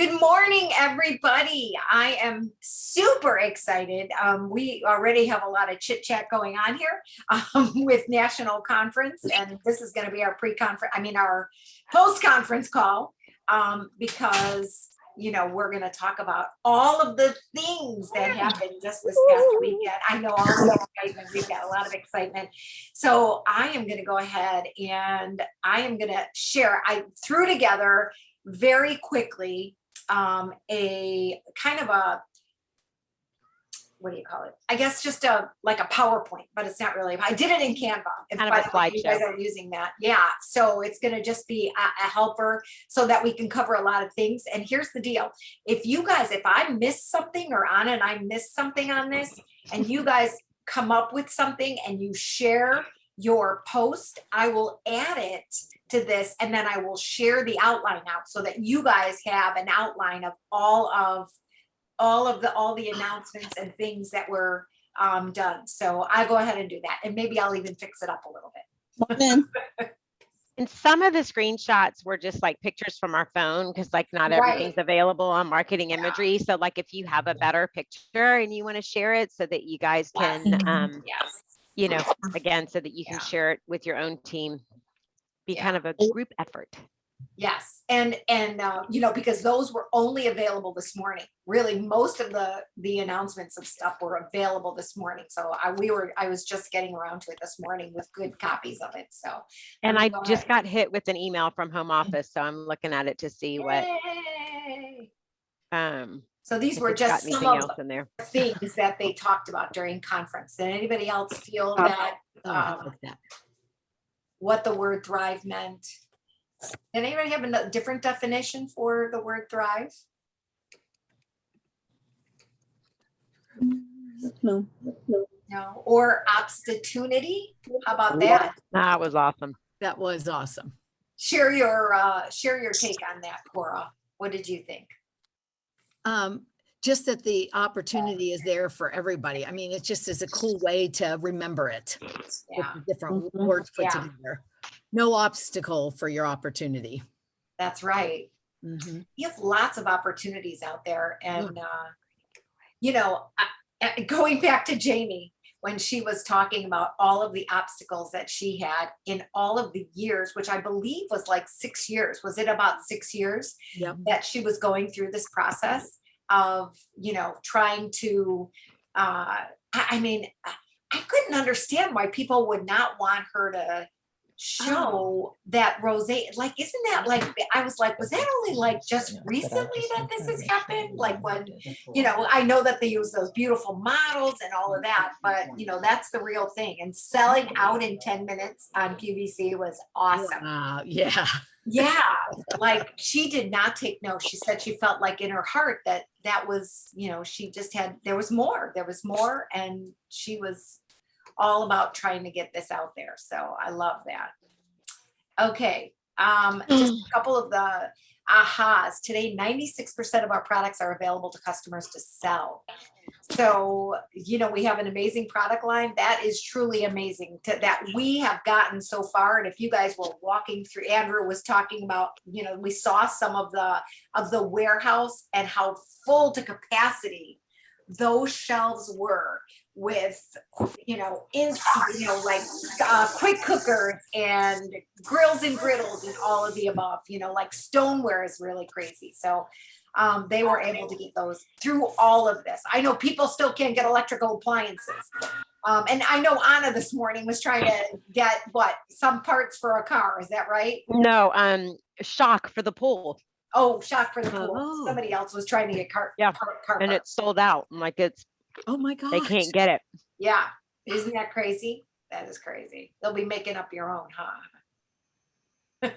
Good morning, everybody. I am super excited. We already have a lot of chit chat going on here with National Conference, and this is going to be our our post-conference call because we're going to talk about all of the things that happened just this past weekend. I know all the excitement. We've got a lot of excitement. So I am going to go ahead and I am going to share. I threw together very quickly a kind of a, what do you call it? I guess just like a PowerPoint, but it's not really. I did it in Canva. Kind of a slideshow. You guys are using that. Yeah. So it's going to just be a helper so that we can cover a lot of things. And here's the deal. If I miss something, or Anna and I miss something on this, and you guys come up with something and you share your post, I will add it to this, and then I will share the outline out so that you guys have an outline of all the announcements and things that were done. So I go ahead and do that, and maybe I'll even fix it up a little bit. And some of the screenshots were just like pictures from our phone, because like not everything's available on marketing imagery. So like if you have a better picture and you want to share it so that you guys can again, so that you can share it with your own team, be kind of a group effort. Yes. And because those were only available this morning. Really, most of the announcements and stuff were available this morning. So I was just getting around to it this morning with good copies of it. So, and I just got hit with an email from home office. So I'm looking at it to see what, so these were just some of the things that they talked about during conference. Did anybody else feel that what the word thrive meant? Did anybody have a different definition for the word thrive? No. Or opportunity? How about that? That was awesome. That was awesome. Share your take on that, Cora. What did you think? Just that the opportunity is there for everybody. I mean, it just is a cool way to remember it. Yeah. With different words put together. No obstacle for your opportunity. That's right. Mm-hmm. You have lots of opportunities out there. And, going back to Jamie, when she was talking about all of the obstacles that she had in all of the years, which I believe was like 6 years. Was it about 6 years that she was going through this process of, trying to, I couldn't understand why people would not want her to show that rose. Like, isn't that like, I was like, was that only like just recently that this has happened? Like when, I know that they use those beautiful models and all of that, but that's the real thing. And selling out in 10 minutes on QVC was awesome. Yeah. Like she did not take no. She said she felt like in her heart that was, she just had, there was more, and she was all about trying to get this out there. So I love that. Okay. Just a couple of the ahas. Today, 96% of our products are available to customers to sell. So, we have an amazing product line. That is truly amazing that we have gotten so far. And if you guys were walking through, Andrew was talking about, we saw some of the warehouse and how full to capacity those shelves were with, quick cookers and grills and griddles and all of the above, like stoneware is really crazy. So they were able to get those through all of this. I know people still can't get electrical appliances. And I know Anna this morning was trying to get some parts for a car. Is that right? No, shock for the pool. Oh, shock for the pool. Oh. Somebody else was trying to get car and it's sold out. I'm like, oh my God. They can't get it. Yeah. Isn't that crazy? That is crazy. They'll be making up your own, huh?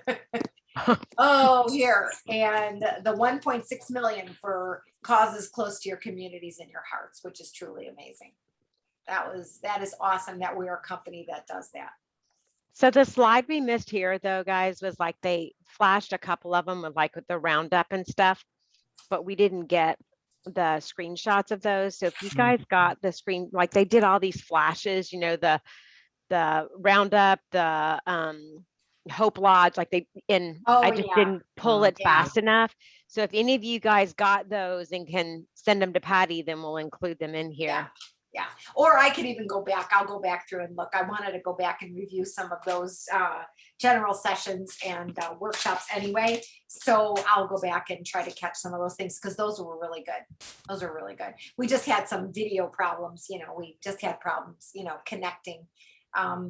Oh, here. And the 1.6 million for causes close to your communities and your hearts, which is truly amazing. That is awesome that we're a company that does that. So the slide we missed here though, guys, was like they flashed a couple of them with the roundup and stuff, but we didn't get the screenshots of those. So if you guys got the screen, like they did all these flashes, the roundup, the Hope Lodge, like I Oh, just yeah. didn't pull Oh, it yeah. fast enough. So if any of you guys got those and can send them to Patty, then we'll include them in Yeah. here. Yeah. Or I could even go back. I'll go back through and look. I wanted to go back and review some of those general sessions and workshops anyway. So I'll go back and try to catch some of those things because those were really good. Those are really good. We just had some video problems, we just had problems, connecting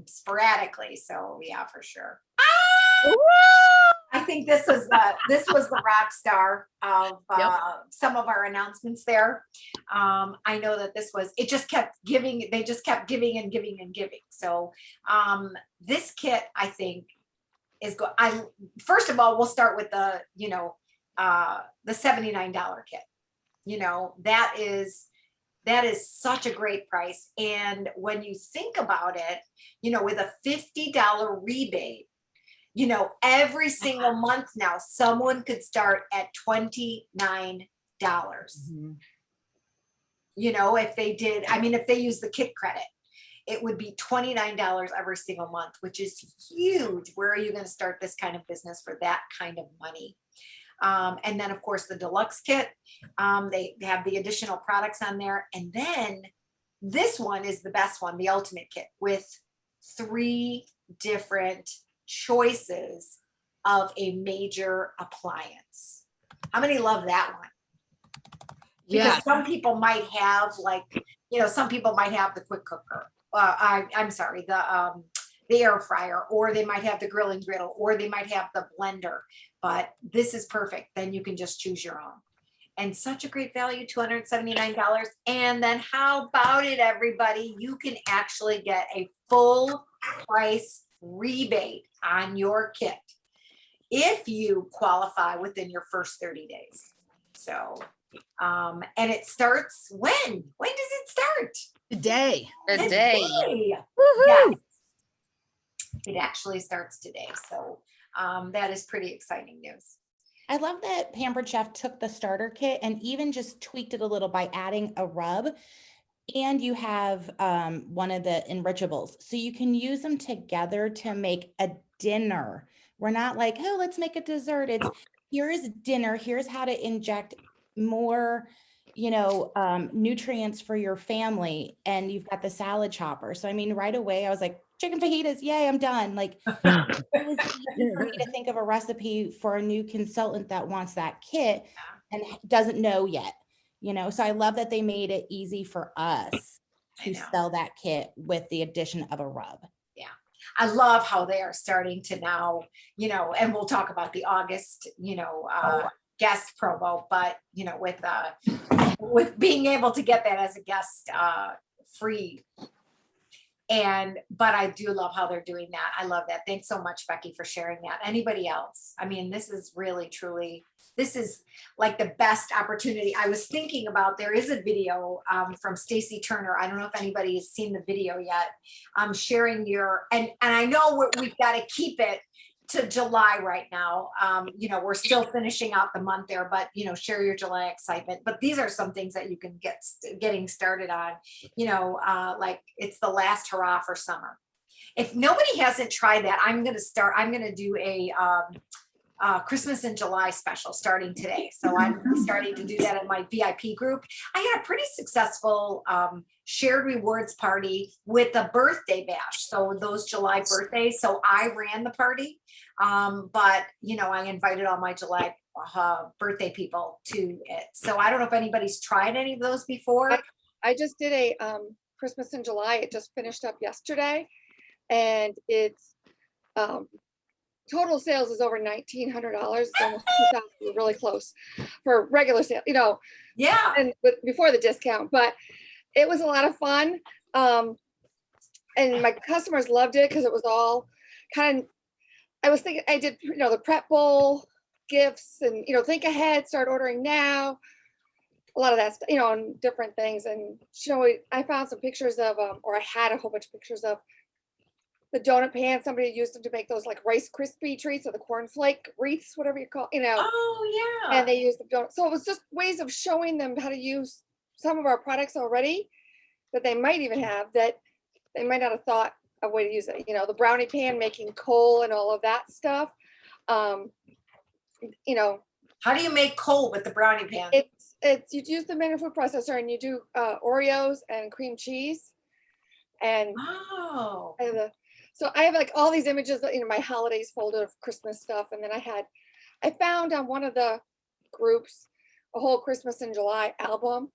sporadically. So yeah, for sure. I think this was the rock star of some of our announcements there. I know that it just kept giving, they just kept giving and giving and giving. So this kit, I think, first of all, we'll start with the $79 kit. That is such a great price. And when you think about it, with a $50 rebate, every single month now, someone could start at $29. Mhm. If they did, if they use the kit credit, it would be $29 every single month, which is huge. Where are you going to start this kind of business for that kind of money? And then of course the deluxe kit, they have the additional products on there. And then this one is the best one, the ultimate kit, with 3 different choices of a major appliance. How many love that one? Because some people might have some people might have the quick cooker. I'm sorry, the air fryer, or they might have the grilling griddle, or they might have the blender. But this is perfect. Then you can just choose your own. And such a great value, $279. And then how about it, everybody? You can actually get a full price rebate on your kit if you qualify within your first 30 days. So, and it starts when? When does it start? Today. Today. Yes. It actually starts today. So that is pretty exciting news. I love that Pampered Chef took the starter kit and even just tweaked it a little by adding a rub. And you have one of the enrichables. So you can use them together to make a dinner. We're not like, oh, let's make a dessert. It's here's dinner. Here's how to inject more, nutrients for your family. And you've got the salad chopper. So, right away, I was like, chicken fajitas. Yay, I'm done. Like, it was easy for me to think of a recipe for a new consultant that wants that kit and doesn't know yet. So I love that they made it easy for us to sell that kit with the addition of a rub. Yeah. I love how they are starting to now, and we'll talk about the August, guest promo, but, with being able to get that as a guest free. But I do love how they're doing that. I love that. Thanks so much, Becky, for sharing that. Anybody else? This is really, truly, this is like the best opportunity. I was thinking about, there is a video from Stacy Turner. I don't know if anybody has seen the video yet. Sharing and I know we've got to keep it to July right now. We're still finishing out the month there, but share your July excitement. But these are some things that you can getting started on, like it's the last hurrah for summer. If nobody hasn't tried that, I'm going to do a Christmas in July special starting today. So I'm starting to do that in my VIP group. I had a pretty successful shared rewards party with a birthday bash. So those July birthdays. So I ran the party. But I invited all my July birthday people to it. So I don't know if anybody's tried any of those before. I just did a Christmas in July. It just finished up yesterday, and it's total sales is over $1,900. Almost $2,000. We're really close for regular sale, Yeah. and before the discount. But it was a lot of fun, and my customers loved it because it was all kind of. I was thinking I did, the prep bowl gifts and, think ahead, start ordering now. A lot of that stuff, and different things. And, I found some pictures of, or I had a whole bunch of pictures of the donut pan. Somebody used them to make those like Rice Krispie treats or the cornflake wreaths, whatever you call, Oh, yeah. And they used the donut. So it was just ways of showing them how to use some of our products already that they might even have that they might not have thought a way to use it. You know, the brownie pan, making coal and all of that stuff. You know, How do you make coal with the brownie pan? it's you use the manual food processor and you do Oreos and cream cheese. And Oh, so I have like all these images, you know, my holidays folder of Christmas stuff. And then I found on one of the groups a whole Christmas in July album.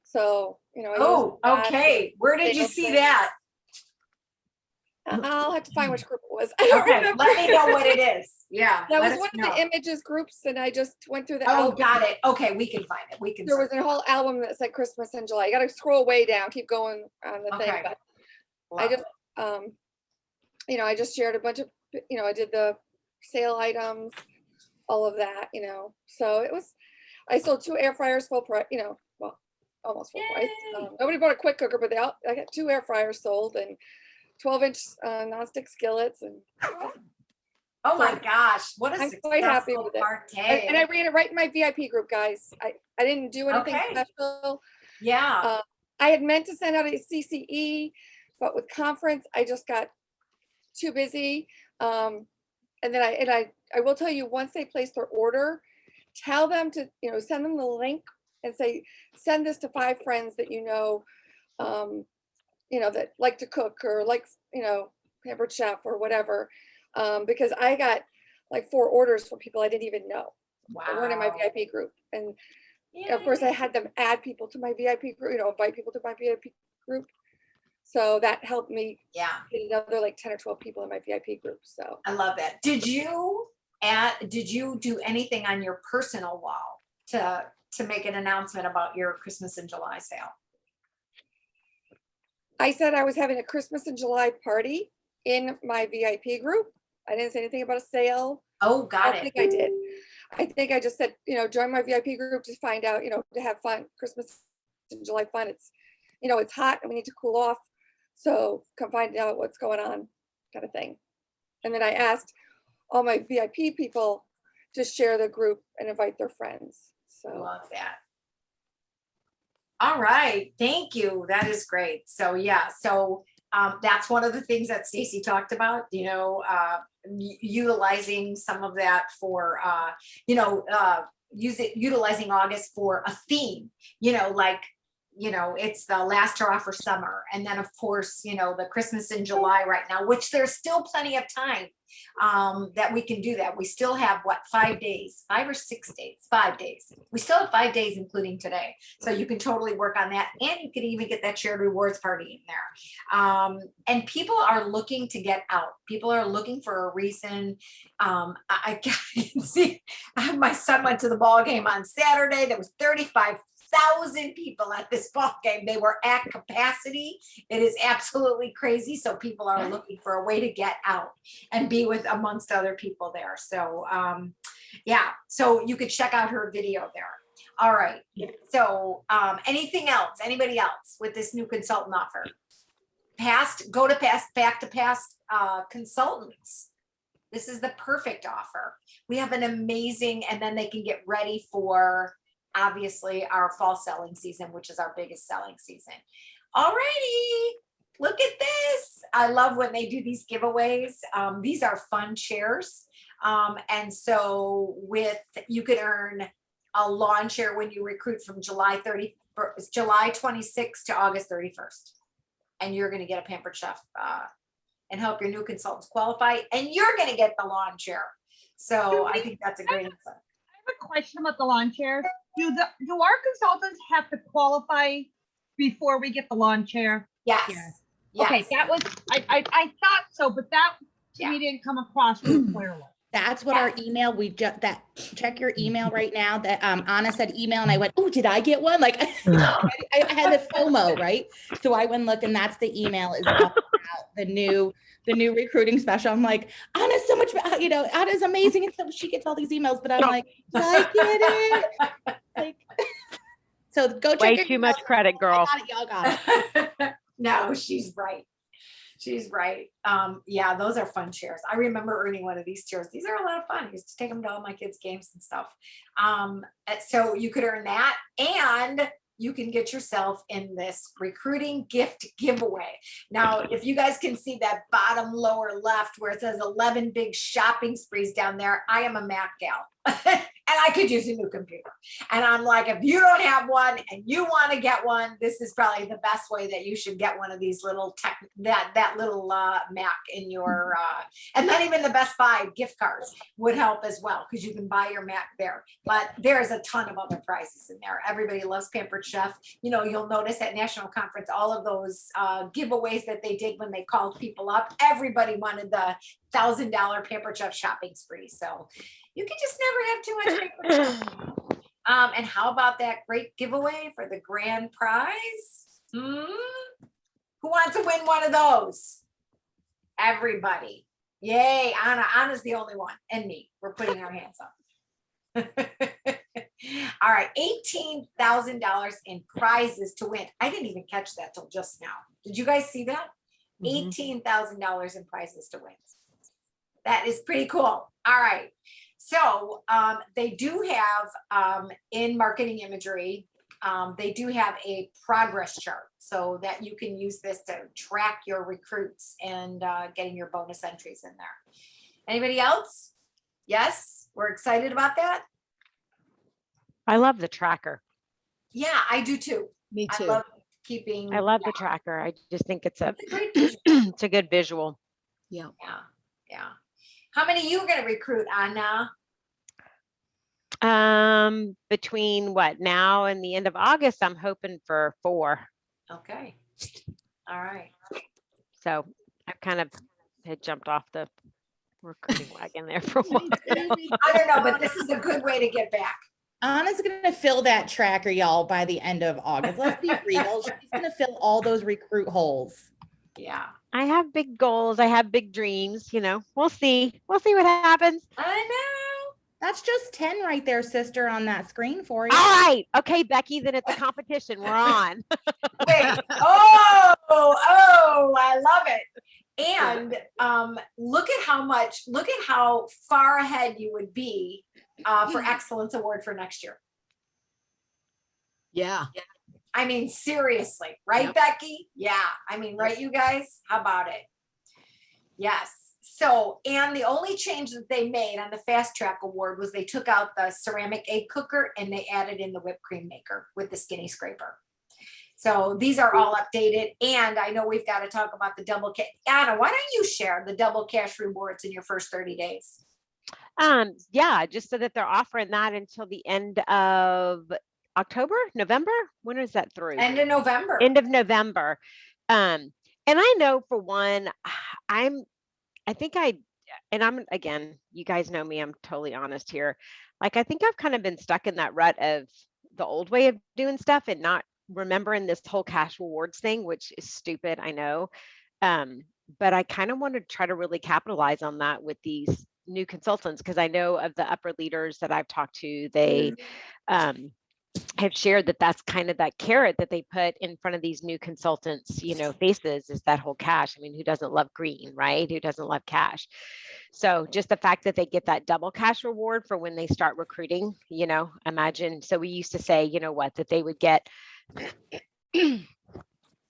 So, you know, I oh, used that. okay. Where did you see that? I'll have to find which group it was. I don't Okay, remember. let me know what it is. Yeah. That let was us one of know. the images groups, and I just went through the Oh, album. got it. Okay, we can find it. We can. There was search. a whole album that said Christmas in July. You got to scroll way down, keep going on the thing. Okay. But I Love just, it. you know, I just shared a bunch of, you know, I did the sale items, all of that, you know. So it was, I sold 2 air fryers full price, you know, well, almost full price. Yay. Nobody bought a quick cooker, but I got 2 air fryers sold and 12-inch nonstick skillets, and Oh my so gosh, what a I'm quite happy successful with it. party. And I ran it right in my VIP group, guys. I didn't do anything Okay. special. Yeah. I had meant to send out a CCE, but with conference, I just got too busy. And then I will tell you, once they place their order, tell them to, you know, send them the link and say, send this to 5 friends that you know, that like to cook or like, you know, Pampered Chef or whatever. Because I got like 4 orders from people I didn't even know. Wow. They weren't in my VIP group. And of course, I had them add people to my VIP group, you know, invite people to my VIP group. So that helped me Yeah, get another like 10 or 12 people in my VIP group. So I love that. Did you do anything on your personal wall to make an announcement about your Christmas in July sale? I said I was having a Christmas in July party in my VIP group. I didn't say anything about a sale. Oh, I got don't it. think I did. I think I just said, you know, join my VIP group to find out, you know, to have fun. Christmas in July fun. It's, you know, it's hot and we need to cool off. So come find out what's going on, kind of thing. And then I asked all my VIP people to share the group and invite their friends. So Love that. All right, thank you. That is great. So yeah, so that's one of the things that Stacy talked about, you know, utilizing some of that for, utilizing August for a theme, you know, like, you know, it's the last hurrah for summer. And then of course, you know, the Christmas in July right now, which there's still plenty of time that we can do that. We still have 5 days, 5 or 6 days, 5 days. We still have 5 days, including today. So you can totally work on that. And you can even get that shared rewards party in there. And people are looking to get out. People are looking for a reason. I can see my son went to the ball game on Saturday. There was 35,000 people at this ball game. They were at capacity. It is absolutely crazy. So people are looking for a way to get out and be with amongst other people there. So yeah, so you could check out her video there. All right. So anything else? Anybody else with this new consultant offer? Back to past consultants. This is the perfect offer. We have an amazing, and then they can get ready for obviously our fall selling season, which is our biggest selling season. Alrighty, look at this. I love when they do these giveaways. These are fun chairs. And so you could earn a lawn chair when you recruit from July 26th to August 31st. And you're gonna get a Pampered Chef and help your new consultants qualify, and you're gonna get the lawn chair. So I think that's a great insight. I have a question about the lawn chair. Do our consultants have to qualify before we get the lawn chair? Yes. Yes. Yes. Okay, that was, I thought so, but that to me didn't come across real clearly. That's what our email, check your email right now that Anna said email and I went, oh, did I get one? Like I had the FOMO, right? So I went and looked and that's the email is about the new recruiting special. I'm like, Anna's so much, you know, Anna's amazing. And so she gets all these emails, but I'm like, I get it. Like, so go check. Way too much credit, girl. Y'all got it. No, she's right. She's right. Yeah, those are fun chairs. I remember earning one of these chairs. These are a lot of fun. I used to take them to all my kids' games and stuff. So you could earn that, and you can get yourself in this recruiting gift giveaway. Now, if you guys can see that bottom lower left where it says 11 big shopping sprees down there, I am a Mac gal. And I could use a new computer. And I'm like, if you don't have one and you want to get one, this is probably the best way that you should get one of these little that little Mac in your, and not even the Best Buy gift cards would help as well, because you can buy your Mac there. But there's a ton of other prizes in there. Everybody loves Pampered Chef. You know, you'll notice at National Conference, all of those giveaways that they did when they called people up, everybody wanted the $1,000 Pampered Chef shopping spree. So you can just never have too much Pampered Chef. And how about that great giveaway for the grand prize? Who wants to win one of those? Everybody. Yay, Anna. Anna's the only one, and me. We're putting our hands up. All right, $18,000 in prizes to win. I didn't even catch that till just now. Did you guys see that? $18,000 in prizes to win. That is pretty cool. All right. So they do have in marketing imagery, they do have a progress chart so that you can use this to track your recruits and getting your bonus entries in there. Anybody else? Yes, we're excited about that. I love the tracker. Yeah, I do too. Me I too. love keeping. I love the tracker. I just think it's a, It's a great visual. it's a good visual. Yeah. Yeah. How many you going to recruit, Anna? Between what now and the end of August, I'm hoping for 4. Okay. All right. So I kind of had jumped off the recruiting wagon there for a while. I don't know, but this is a good way to get back. Anna's gonna fill that tracker, y'all, by the end of August. Let's be real. She's gonna fill all those recruit holes. Yeah. I have big goals. I have big dreams, you know, we'll see. We'll see what happens. I know. That's just 10 right there, sister, on that screen for you. All right. Okay, Becky, then it's a competition. We're on. Wait. I love it. And look at how far ahead you would be for Excellence Award for next year. Yeah. I mean, seriously, right, Yep. Becky? Yeah. I mean, right, you guys? How about it? Yes. So, and the only change that they made on the Fast Track Award was they took out the ceramic egg cooker and they added in the whipped cream maker with the skinny scraper. So these are all updated. And I know we've got to talk about the double cash. Anna, why don't you share the double cash rewards in your first 30 days? Yeah, just so that they're offering that until the end of October, November. When is that through? End of November. End of November. And I know for one, again, you guys know me, I'm totally honest here. Like, I think I've kind of been stuck in that rut of the old way of doing stuff and not remembering this whole cash rewards thing, which is stupid, I know. But I kind of want to try to really capitalize on that with these new consultants, because I know of the upper leaders that I've talked to, they have shared that that's kind of that carrot that they put in front of these new consultants, you know, faces, is that whole cash. I mean, who doesn't love green, right? Who doesn't love cash? So just the fact that they get that double cash reward for when they start recruiting, you know, imagine. So we used to say, you know what, that they would get, you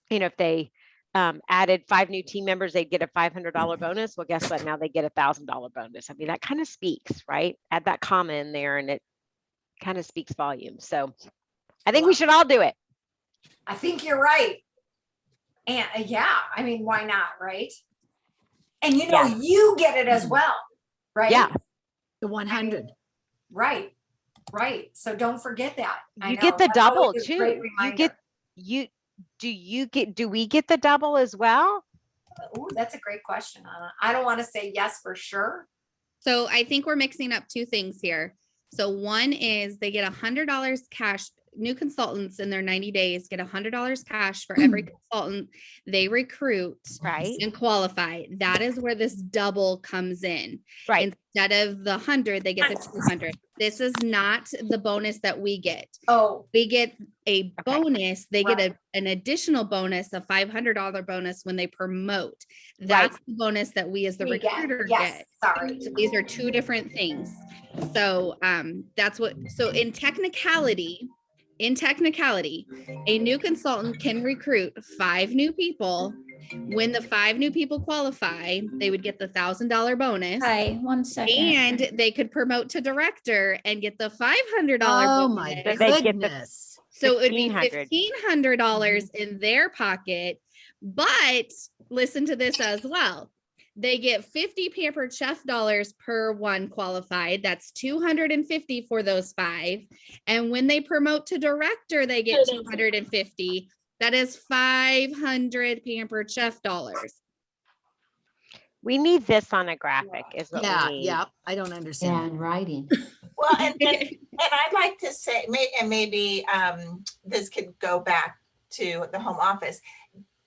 know, if they added 5 new team members, they'd get a $500 bonus. Well, guess what? Now they get a $1,000 bonus. I mean, that kind of speaks, right? Add that comma in there and it kind of speaks volumes. So I think we should all do it. I think you're right. And yeah, I mean, why not, right? And you know, you get it as well, right? Yeah. The 100. Right. So don't forget that. You get the That's double always a too. great Do we get the double as well? Oh, that's a great question, Anna. I don't want to say yes for sure. So I think we're mixing up 2 things here. So one is they get $100 cash. New consultants in their 90 days get $100 cash for every consultant they recruit Right. and qualify. That is where this double comes in. Right. Instead of the 100, they get the 200. This is not the bonus that we get. Oh, We get a bonus. They Right. get an additional bonus, a $500 bonus when they promote. That's the bonus that we as the we get. recruiter Yes, get. sorry. So these are 2 different things. So that's what, so in technicality, in technicality, a new consultant can recruit 5 new people. When the 5 new people qualify, they would get the $1,000 bonus. Hi, 1 second. And they could promote to director and get the $500 Oh my bonus. They get the- goodness. So it would be $1,500. $1,500 in their pocket. But listen to this as well. They get 50 Pampered Chef dollars per one qualified. That's 250 for those 5. And when they promote to director, they get 250. That is 500 Pampered Chef dollars. We need this on a graphic is what Yeah, we need. yeah, I don't understand. writing. Well, and I'd like to say, and maybe this could go back to the home office.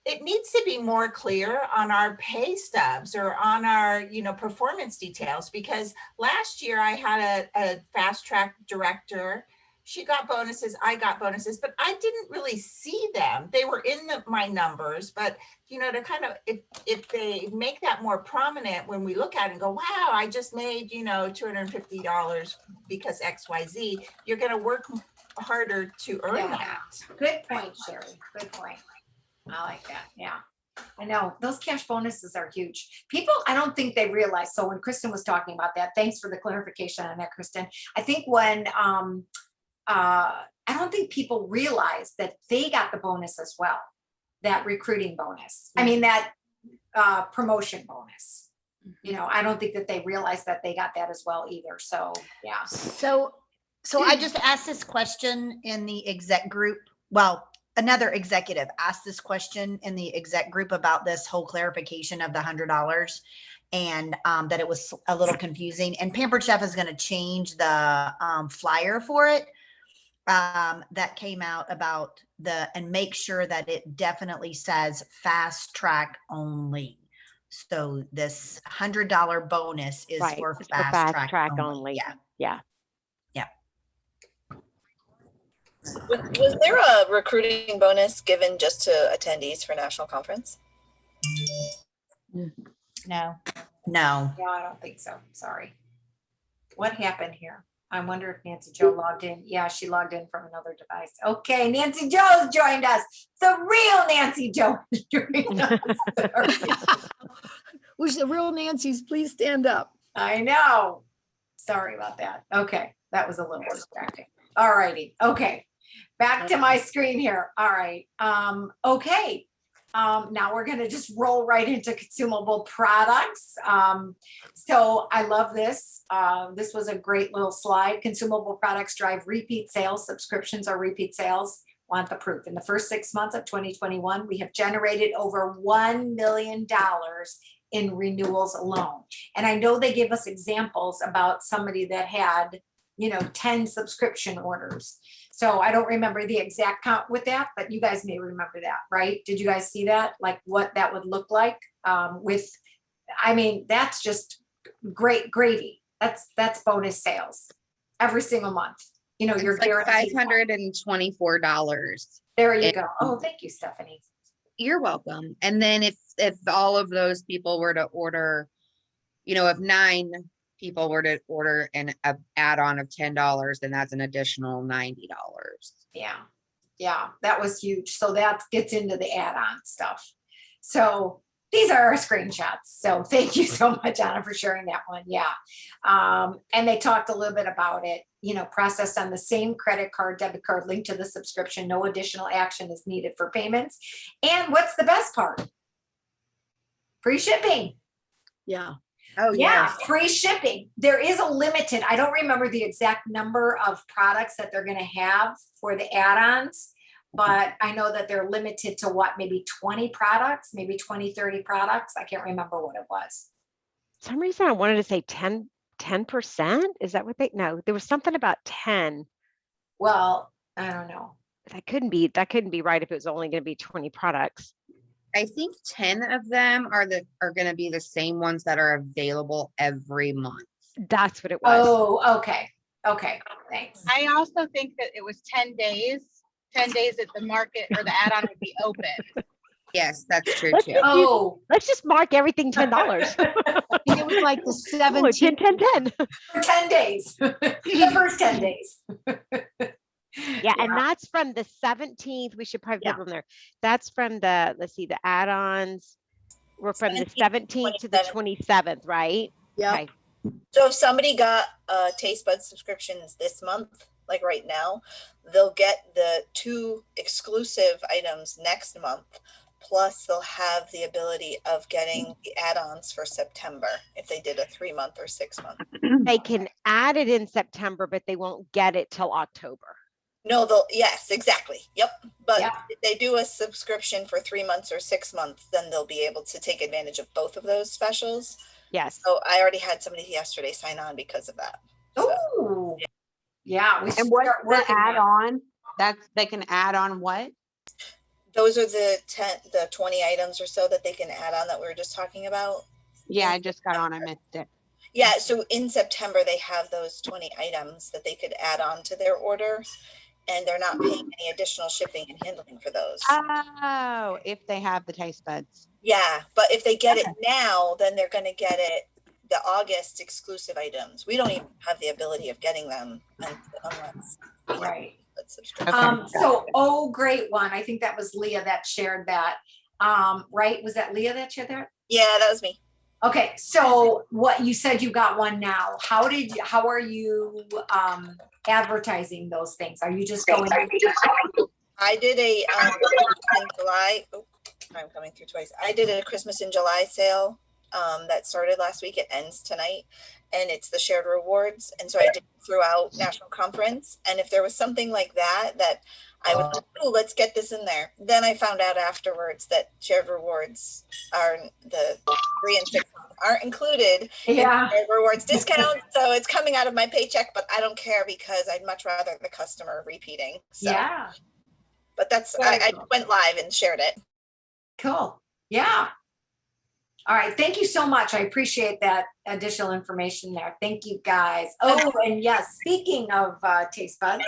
It needs to be more clear on our pay stubs or on our, performance details, because last year I had a fast track director. She got bonuses, I got bonuses, but I didn't really see them. They were in my numbers, but to kind of, if they make that more prominent when we look at it and go, wow, I just made, $250 because XYZ, you're going to work harder to earn Yeah. that. Good point, Sherry. Good point. I like that. Yeah. I know those cash bonuses are huge. People, I don't think they realize. So when Kristen was talking about that, thanks for the clarification on that, Kristen. I think when, I don't think people realize that they got the bonus as well. That recruiting bonus. I mean, that promotion bonus. I don't think that they realize that they got that as well either. So, yeah. So I just asked this question in the exec group. Well, another executive asked this question in the exec group about this whole clarification of the $100 and that it was a little confusing. And Pampered Chef is going to change the flyer for it that came out about and make sure that it definitely says fast track only. So this $100 bonus is Right, for it's fast track only. Yeah. Yeah. Was there a recruiting bonus given just to attendees for national conference? No. No, I don't think so. Sorry. What happened here? I wonder if Nancy Jo logged in. Yeah, she logged in from another device. Okay, Nancy Jo's joined us. The real Nancy Jo is joining us. Who's the real Nancy's? Please stand up. I know. Sorry about that. Okay, that was a little distracting. All righty. Okay, back to my screen here. All right. Okay. Now we're going to just roll right into consumable products. So I love this. This was a great little slide. Consumable products drive repeat sales. Subscriptions are repeat sales. Want the proof. In the first 6 months of 2021, we have generated over $1 million in renewals alone. And I know they give us examples about somebody that had, 10 subscription orders. So I don't remember the exact count with that, but you guys may remember that, right? Did you guys see that? Like what that would look like that's just great gravy. That's bonus sales every single month. You're It's like guaranteed. $524. There you go. Oh, thank you, Stephanie. You're welcome. And then if all of those people were to order, if 9 people were to order an add-on of $10, then that's an additional $90. Yeah, that was huge. So that gets into the add-on stuff. So these are our screenshots. So thank you so much, Anna, for sharing that one. Yeah. And they talked a little bit about it, processed on the same credit card, debit card linked to the subscription. No additional action is needed for payments. And what's the best part? Free shipping. Yeah. Oh, Yeah, yes. free shipping. There is a limited, I don't remember the exact number of products that they're going to have for the add-ons, but I know that they're limited to maybe 20 products, maybe 20, 30 products. I can't remember what it was. For some reason I wanted to say 10%. Is that what no, there was something about 10. Well, I don't know. That couldn't be right if it was only going to be 20 products. I think 10 of them are going to be the same ones that are available every month. That's what it was. Oh, okay. Okay, thanks. I also think that it was 10 days that the market or the add-on would be open. Yes, that's true Let's too. just Oh, Let's just mark everything $10. It was like the Oh, 17th. 10. for 10 days, the first 10 days. Yeah, and that's from the 17th. We should probably Yeah. put them there. That's from the, let's see, the add-ons were from the 17th to the 27th, right? Yep. Okay. So if somebody got Taste Bud subscriptions this month, like right now, they'll get the 2 exclusive items next month. Plus they'll have the ability of getting the add-ons for September if they did a 3-month or 6-month. They can add it in September, but they won't get it till October. No, they'll, yes, exactly. Yep. But Yeah. if they do a subscription for 3 months or 6 months, then they'll be able to take advantage of both of those specials. Yes. So I already had somebody yesterday sign on because of that. Oh, yeah. We should And what's start the working that. add-on? That's, they can add on what? Those are the 20 items or so that they can add on that we were just talking about. Yeah, I just got on, I missed it. Yeah, so in September, they have those 20 items that they could add on to their order, and they're not paying any additional shipping and handling for those. Oh, if they have the taste buds. Yeah, but if they get it now, then they're going to get it the August exclusive items. We don't even have the ability of getting them unless we have Right. a subscription. Okay. So, oh, great one. I think that was Leah that shared that. Right? Was that Leah that shared that? Yeah, that was me. Okay, so what you said you got one now. How are you advertising those things? Are you just going? I did a in July. Oh, I'm coming through twice. I did a Christmas in July sale that started last week. It ends tonight, and it's the shared rewards. And so I did it throughout National Conference. And if there was something like that I was like, oh, let's get this in there. Then I found out afterwards that shared rewards are the 3 and 6 months aren't included in Yeah. the shared rewards discount. So it's coming out of my paycheck, but I don't care because I'd much rather the customer repeating. So, Yeah. but that's, Very I cool. went live and shared it. Cool. Yeah. All right. Thank you so much. I appreciate that additional information there. Thank you, guys. Oh, and yes, speaking of taste buds,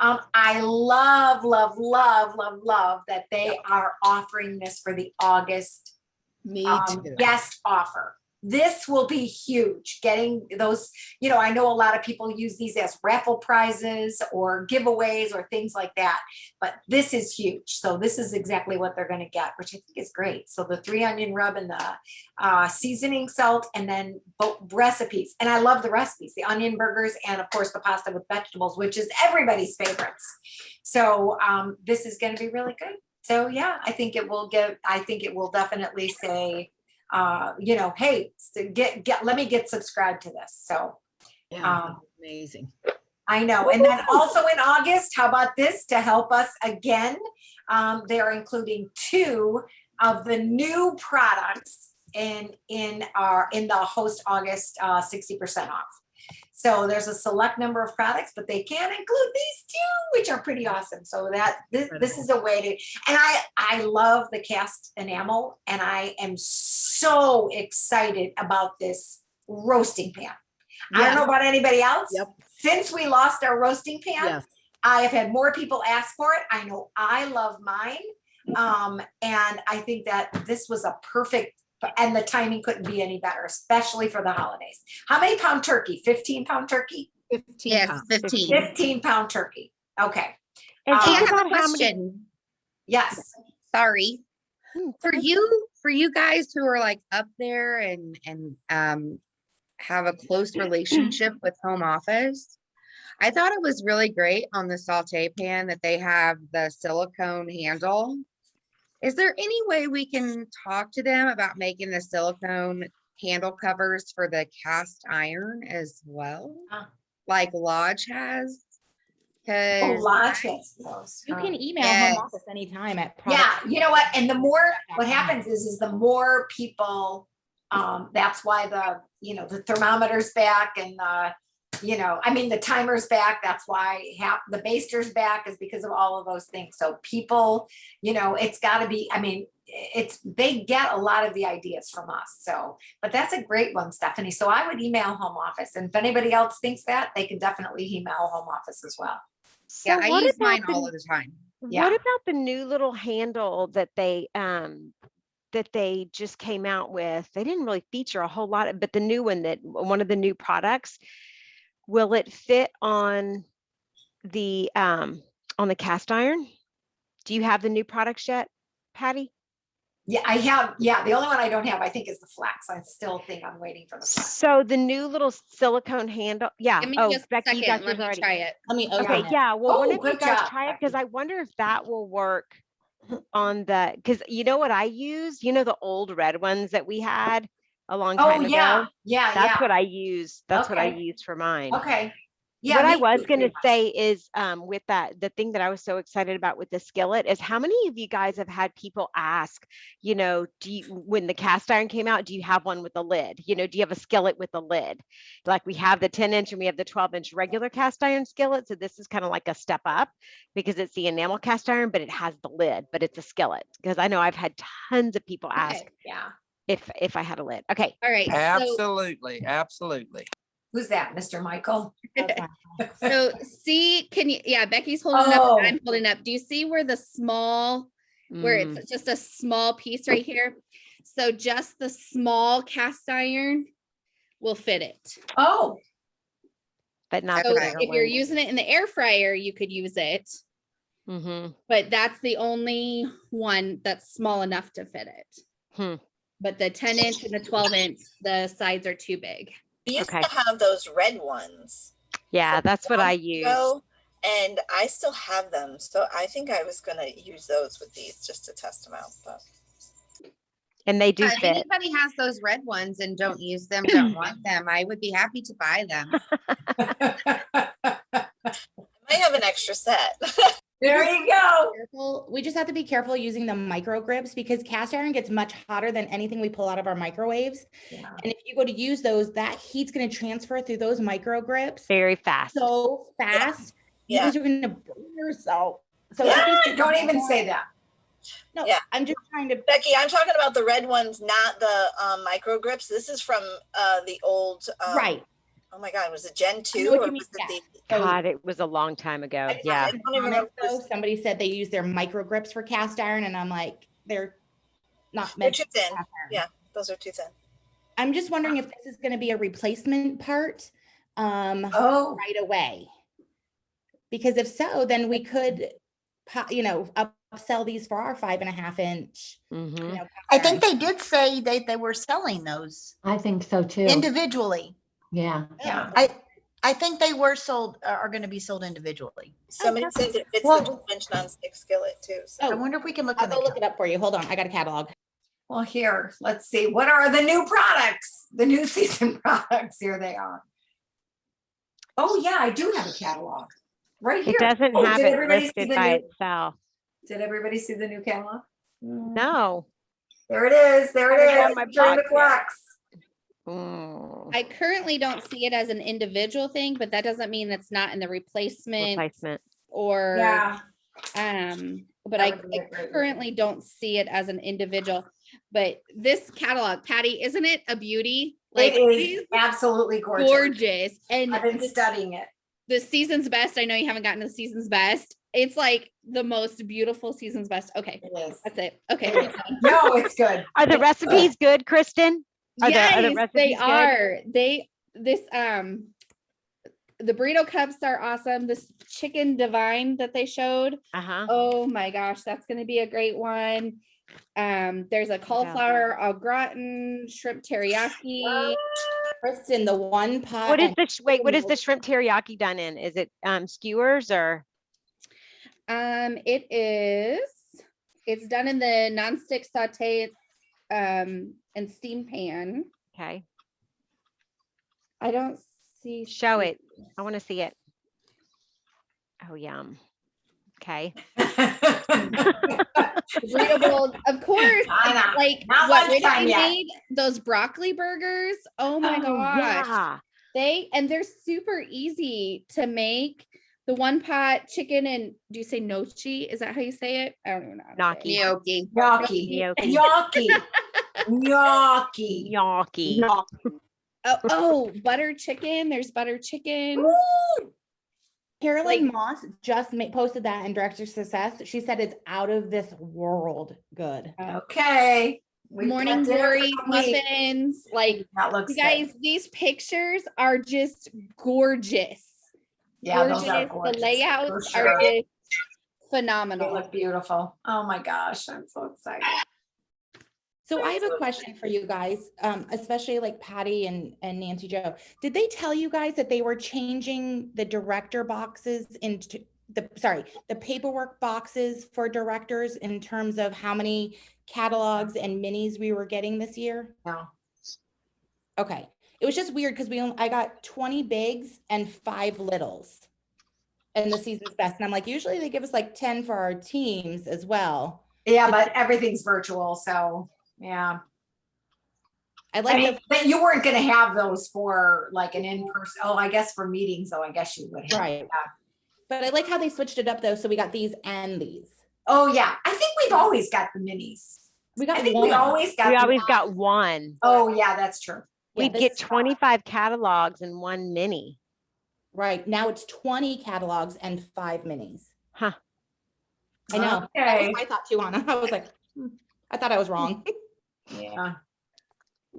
I love that they are offering this for the August Me too. guest offer. This will be huge. Getting those, I know a lot of people use these as raffle prizes or giveaways or things like that, but this is huge. So this is exactly what they're going to get, which I think is great. So the 3 onion rub and the seasoning salt, and then both recipes. And I love the recipes, the onion burgers, and of course the pasta with vegetables, which is everybody's favorites. So this is going to be really good. So yeah, I think it will definitely say, hey, let me get subscribed to this. So Yeah, amazing. I know. And then also in August, how about this to help us again? They're including 2 of the new products in the Host August 60% off. So there's a select number of products, but they can include these 2, which are pretty awesome. So that this is a way to, and I love the cast enamel, and I am so excited about this roasting pan. I don't know about anybody else. Yep. Since we lost our roasting pan, Yes. I have had more people ask for it. I know I love mine. And I think that this was a perfect, and the timing couldn't be any better, especially for the holidays. How many pound turkey? 15-pound turkey? 15 Yes, pounds. 15. 15-pound turkey. Okay. And Hey, I think have a about how many. question. Yes. Sorry. Hmm, For you guys who are like up there and have a close relationship with home office, I thought it was really great on the saute pan that they have the silicone handle. Is there any way we can talk to them about making the silicone handle covers for the cast iron as well? Like Lodge has? Oh, Lodge has those. You can email Yes. home office anytime at. Yeah, you know what? And the more, what happens is the more people, that's why the thermometer's back, and the timer's back. That's why the baster's back, is because of all of those things. So people, it's gotta be, they get a lot of the ideas from us. So, but that's a great one, Stephanie. So I would email home office, and if anybody else thinks that, they can definitely email home office as well. Yeah, So I what use about mine the- all of the time. Yeah. What about the new little handle that they just came out with? They didn't really feature a whole lot, but the new one, that one of the new products, will it fit on the on the cast iron. Do you have the new products yet, Patty? Yeah, I have. Yeah, the only one I don't have, I think, is the flax. I still think I'm waiting for the flax. So the new little silicone handle. Yeah. Give me Oh, just a Becky, you second. got Let yours me already. try it. Let me Okay. open it. Yeah. Well, one Oh, of you good guys job, try it because Becky. I wonder if that will work on the, because you know what I use? You know, the old red ones that we had a long Oh, time yeah, ago? yeah, That's yeah. what I use. That's what I Okay. use for mine. Okay. Yeah. What I me was too, going to pretty much. say is with that, the thing that I was so excited about with the skillet is how many of you guys have had people ask, you know, when the cast iron came out, do you have one with a lid? You know, do you have a skillet with a lid? Like we have the 10-inch and we have the 12-inch regular cast iron skillet. So this is kind of like a step up because it's the enamel cast iron, but it has the lid, but it's a skillet. Because I know I've had tons of people ask Okay. Yeah. if I had a lid. Okay. All right. So, Absolutely, absolutely. Who's that, Mr. Michael? so see, can you, yeah, Becky's holding up, Oh. and I'm holding up. Do you see where the small, where Mm, it's just a small piece right here? So just the small cast iron will fit it. Oh, but not So the Okay. bigger if you're one. using it in the air fryer, you could use it, Mm-hmm. but that's the only one that's small enough to fit it. Hmm. But the 10-inch and the 12-inch, the sides are too big. We used Okay. to have those red ones. Yeah, that's what I use. And I still have them. So I think I was going to use those with these just to test them out. But And they do If fit. anybody has those red ones and don't use them, don't want them, I would be happy to buy them. I might have an extra set. there you go. Careful. We just have to be careful using the micro grips because cast iron gets much hotter than anything we pull out of our microwaves. Yeah. And if you go to use those, that heat's going to transfer through those micro grips Very fast. so fast. You Yeah. guys are going to burn yourself. So Yeah, if you- don't even say that. No, Yeah. I'm just trying to. Becky, I'm talking about the red ones, not the micro grips. This is from the old. Right. Oh my God, was it Gen 2? know what Or you mean, was it yeah. God, it was a long time ago. I just Yeah. had a don't even comment, remember. though. Somebody said they use their micro grips for cast iron, and I'm like, they're not They're meant too for thin. cast iron. Yeah, those are too thin. I'm just wondering if this is going to be a replacement part Oh, right away. Because if so, then we could, upsell these for our 5.5 inch. Mm-hmm. Cast I think iron. they did say they were selling those I think so too. individually. Yeah. yeah. I think they were sold, are going to be sold individually. Somebody says it fits Well- the 12-inch nonstick skillet too. So. I Oh, wonder if we can look I'll in go the. look it up for you. Hold on. I got a catalog. Well, here, let's see. What are the new products? The new season products. Here they are. Oh, yeah, I do have a catalog right here. It doesn't Oh, have did it everybody see listed the by new- itself. Did everybody see the new catalog? No. There it is. There it I have is. my During the box yet. flex. Mm, I currently don't see it as an individual thing, but that doesn't mean it's not in the replacement replacement. or Yeah. but That I, would be a great currently don't see it as an individual. But this catalog, Patty, isn't it a beauty? It it is absolutely gorgeous. gorgeous. And I've been studying it. the season's best. I know you haven't gotten to the season's best. It's like the most beautiful season's best. Okay, It is. that's it. Okay. It is. No, it's good. Are the recipes good, Kristen? Are the Yes, they recipes good? are. The burrito cups are awesome. This chicken divine that they showed. Uh-huh. Oh my gosh, that's going to be a great one. There's a cauliflower au gratin, shrimp teriyaki. Kristen, the one pot. What is the wait? What is the shrimp teriyaki done in? Is it skewers or? It's done in the nonstick saute and steam pan. Okay, I don't see. show it. I want to see it. Oh, yum. Okay. Burrito bowls, of course. I know. Like Not what Rich lunchtime yet. made, those broccoli burgers. Oh my gosh. Yeah. They're super easy to make. The one pot chicken and do you say nochi? Is that how you say it? I don't even know. how to say it. Gnocchi. Gnocchi. Gnocchi. Gnocchi. Gnocchi. Gnocchi. Oh, butter chicken. There's butter chicken. Carolyn Like- Moss just posted that in Director Success. She said it's out of this world good. Okay. We've Morning got dinner for glory the week. muffins. Like That looks you guys, these pictures are just gorgeous. Yeah, those are The gorgeous, layouts for are sure. just They phenomenal. look beautiful. Oh my gosh, I'm so excited. So I have a question for you guys, especially like Patty and Nancy Joe. Did they tell you guys that they were changing the director boxes into the paperwork boxes for directors in terms of how many catalogs and minis we were getting this year? No. Okay. It was just weird because I got 20 bigs and 5 littles in the season's best. And I'm like, usually they give us like 10 for our teams as well. Yeah, but everything's virtual, so yeah. I like the but you weren't gonna have those for like an in-person, oh, I guess for meetings, though, I guess you would have. Right. Yeah. But I like how they switched it up though. So we got these and these. Oh, yeah, I think we've always got the minis. We got I think one. we always got. We the- always got one. Oh, yeah, that's true. Yeah, We'd this get is 25 catalogs and 1 mini. Right. Now it's 20 catalogs and 5 minis. Huh. I know. That Okay. was my thought too, Anna. I was like, I thought I was wrong. Yeah.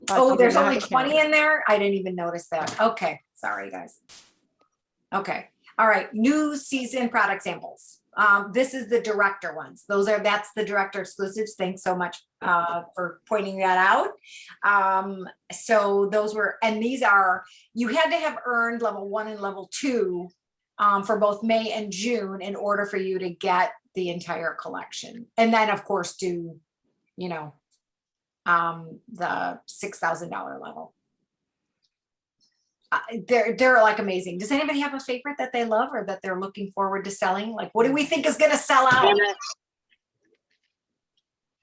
Plus, Oh, you there's didn't have only to 20 count. in there? I didn't even notice that. Okay, sorry, guys. Okay, all right, new season product samples. This is the director ones. That's the director exclusives. Thanks so much for pointing that out. So those were, and these are, you had to have earned level 1 and level 2 for both May and June in order for you to get the entire collection. And then of course do, you know, the $6,000 level. They're like amazing. Does anybody have a favorite that they love or that they're looking forward to selling? Like, what do we think is going to sell out?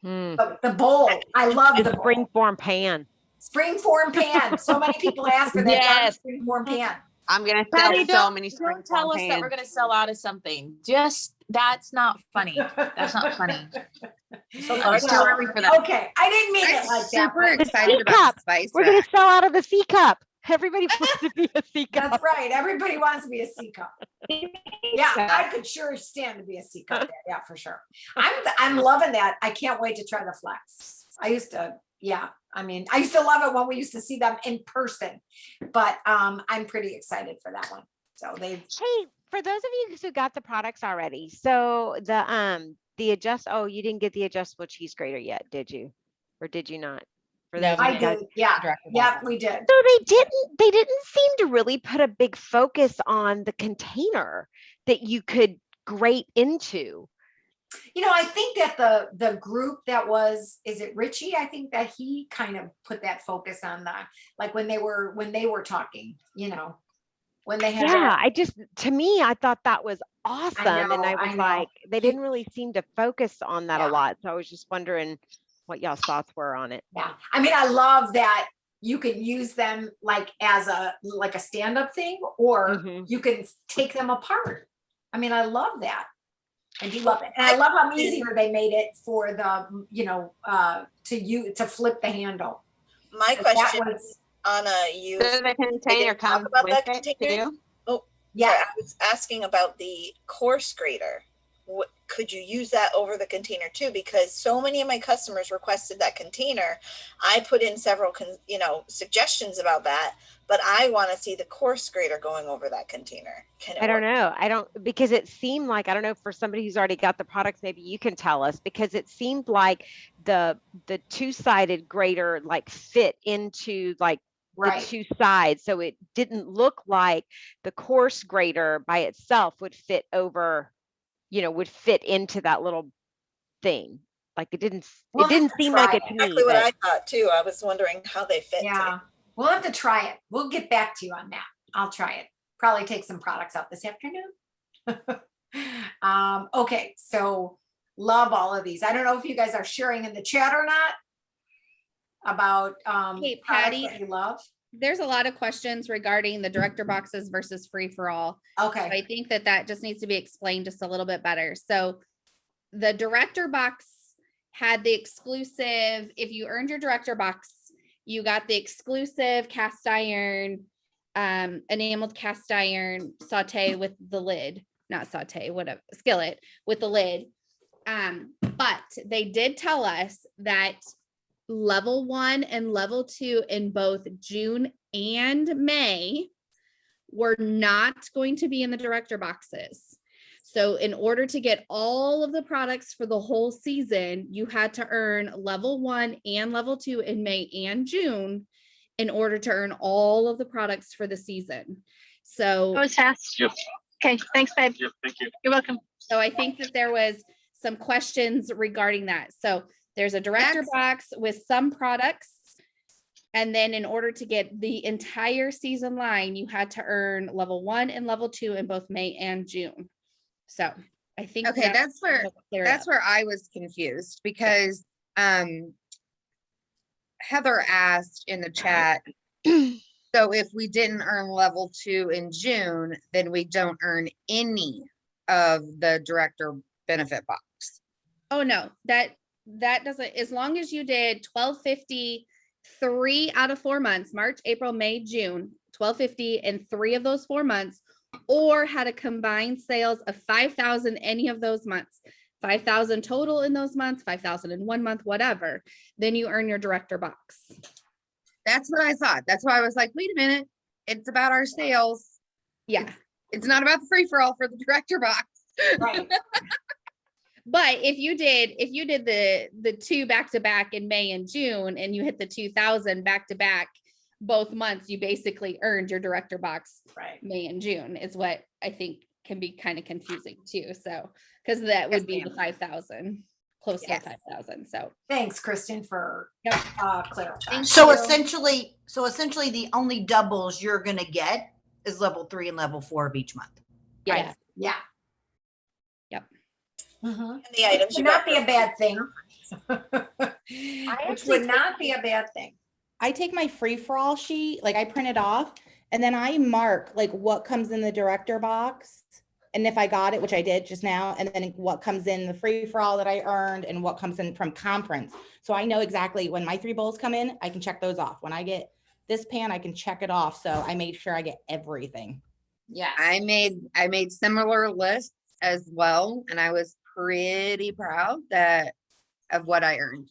The bowl. I love the spring form pan. Spring form pan. So many people ask for that darn spring form pan. I'm gonna sell Patty, so many spring don't tell form us that we're pans. gonna sell out of something. That's not funny. That's not funny. So It's too early for that. Okay, I didn't mean it I'm like that. super but- excited about cup. the spice We're gonna rack. sell out of the C cup. Everybody wants to be a C cup. That's right. Everybody wants to be a C cup. Yeah, I could sure stand to be a C cup there. Yeah, for sure. I'm loving that. I can't wait to try the flex. I used to love it when we used to see them in person, but I'm pretty excited for that one. So Hey, for those of you who got the products already, so the you didn't get the adjustable cheese grater yet, did you? Or did you not? For No, those of I you guys- did. Yeah, yeah, we did. So they didn't seem to really put a big focus on the container that you could grate into. You know, I think that the group that was, is it Richie? I think that he kind of put that focus on like when they were talking, you know, when they had. Yeah, to me, I thought that was awesome. And I know, was I know. like, they didn't really seem to focus on that Yeah. a lot. So I was just wondering what y'all's thoughts were on it. Yeah, I mean, I love that you can use them like as a stand-up thing, or you can take them apart. I mean, I love that. I do love it. And I love how easier they made it for the, you know, to flip the handle. My That question, was- Anna, you. So the container talk comes about with that it container? too? Oh, yeah. I was asking about the course grader. What, could you use that over the container too? Because so many of my customers requested that container. I put in several, suggestions about that, but I want to see the course grader going over that container. Can it I don't work? know. Because it seemed like, I don't know, for somebody who's already got the products, maybe you can tell us, because it seemed like the two-sided grater like fit into like Right. the two sides. So it didn't look like the coarse grater by itself would fit over, would fit into that little thing. Like it didn't seem like it to me. Exactly what but- I thought too. I was wondering how they fit. Yeah, we'll have to try it. We'll get back to you on that. I'll try it. Probably take some products out this afternoon. Okay, so love all of these. I don't know if you guys are sharing in the chat or not about Hey, products Patty, that you love. there's a lot of questions regarding the director boxes versus free for all. Okay. So I think that just needs to be explained just a little bit better. So the director box had the exclusive, if you earned your director box, you got the exclusive cast iron, enameled cast iron saute with the lid, not saute, whatever, skillet with the lid. But they did tell us that level 1 and level 2 in both June and May were not going to be in the director boxes. So in order to get all of the products for the whole season, you had to earn level 1 and level 2 in May and June in order to earn all of the products for the season. So That was fast. Okay, thanks, babe. Thank you. You're welcome. So I think that there was some questions regarding that. So there's a director box with some products. And then in order to get the entire season line, you had to earn level 1 and level 2 in both May and June. So I think. Okay, that's where I was confused because Heather asked in the chat, so if we didn't earn level 2 in June, then we don't earn any of the director benefit box. Oh, no, that doesn't, as long as you did 1250 3 out of 4 months, March, April, May, June, 1250 in 3 of those 4 months, or had a combined sales of 5,000 any of those months, 5,000 total in those months, 5,000 in 1 month, whatever, then you earn your director box. That's what I thought. That's why I was like, wait a minute, it's about our sales. Yeah. It's not about the free for all for the director box. Right. But if you did the 2 back to back in May and June, and you hit the 2,000 back to back both months, you basically earned your director box. Right. May and June is what I think can be kind of confusing too. So, because that would be the 5,000, close to 5,000. So thanks, Kristen, for clarifying. So essentially the only doubles you're gonna get is level 3 and level 4 of each month. yes. Yeah. Yep. Mhm. And the items Would you not got be a for- bad thing. Which actually would not be a bad thing. I take my free for all sheet, like I print it off, and then I mark like what comes in the director box. And if I got it, which I did just now, and then what comes in the free for all that I earned and what comes in from conference. So I know exactly when my 3 bowls come in, I can check those off. When I get this pan, I can check it off. So I made sure I get everything. Yeah. I made similar lists as well, and I was pretty proud of what I earned.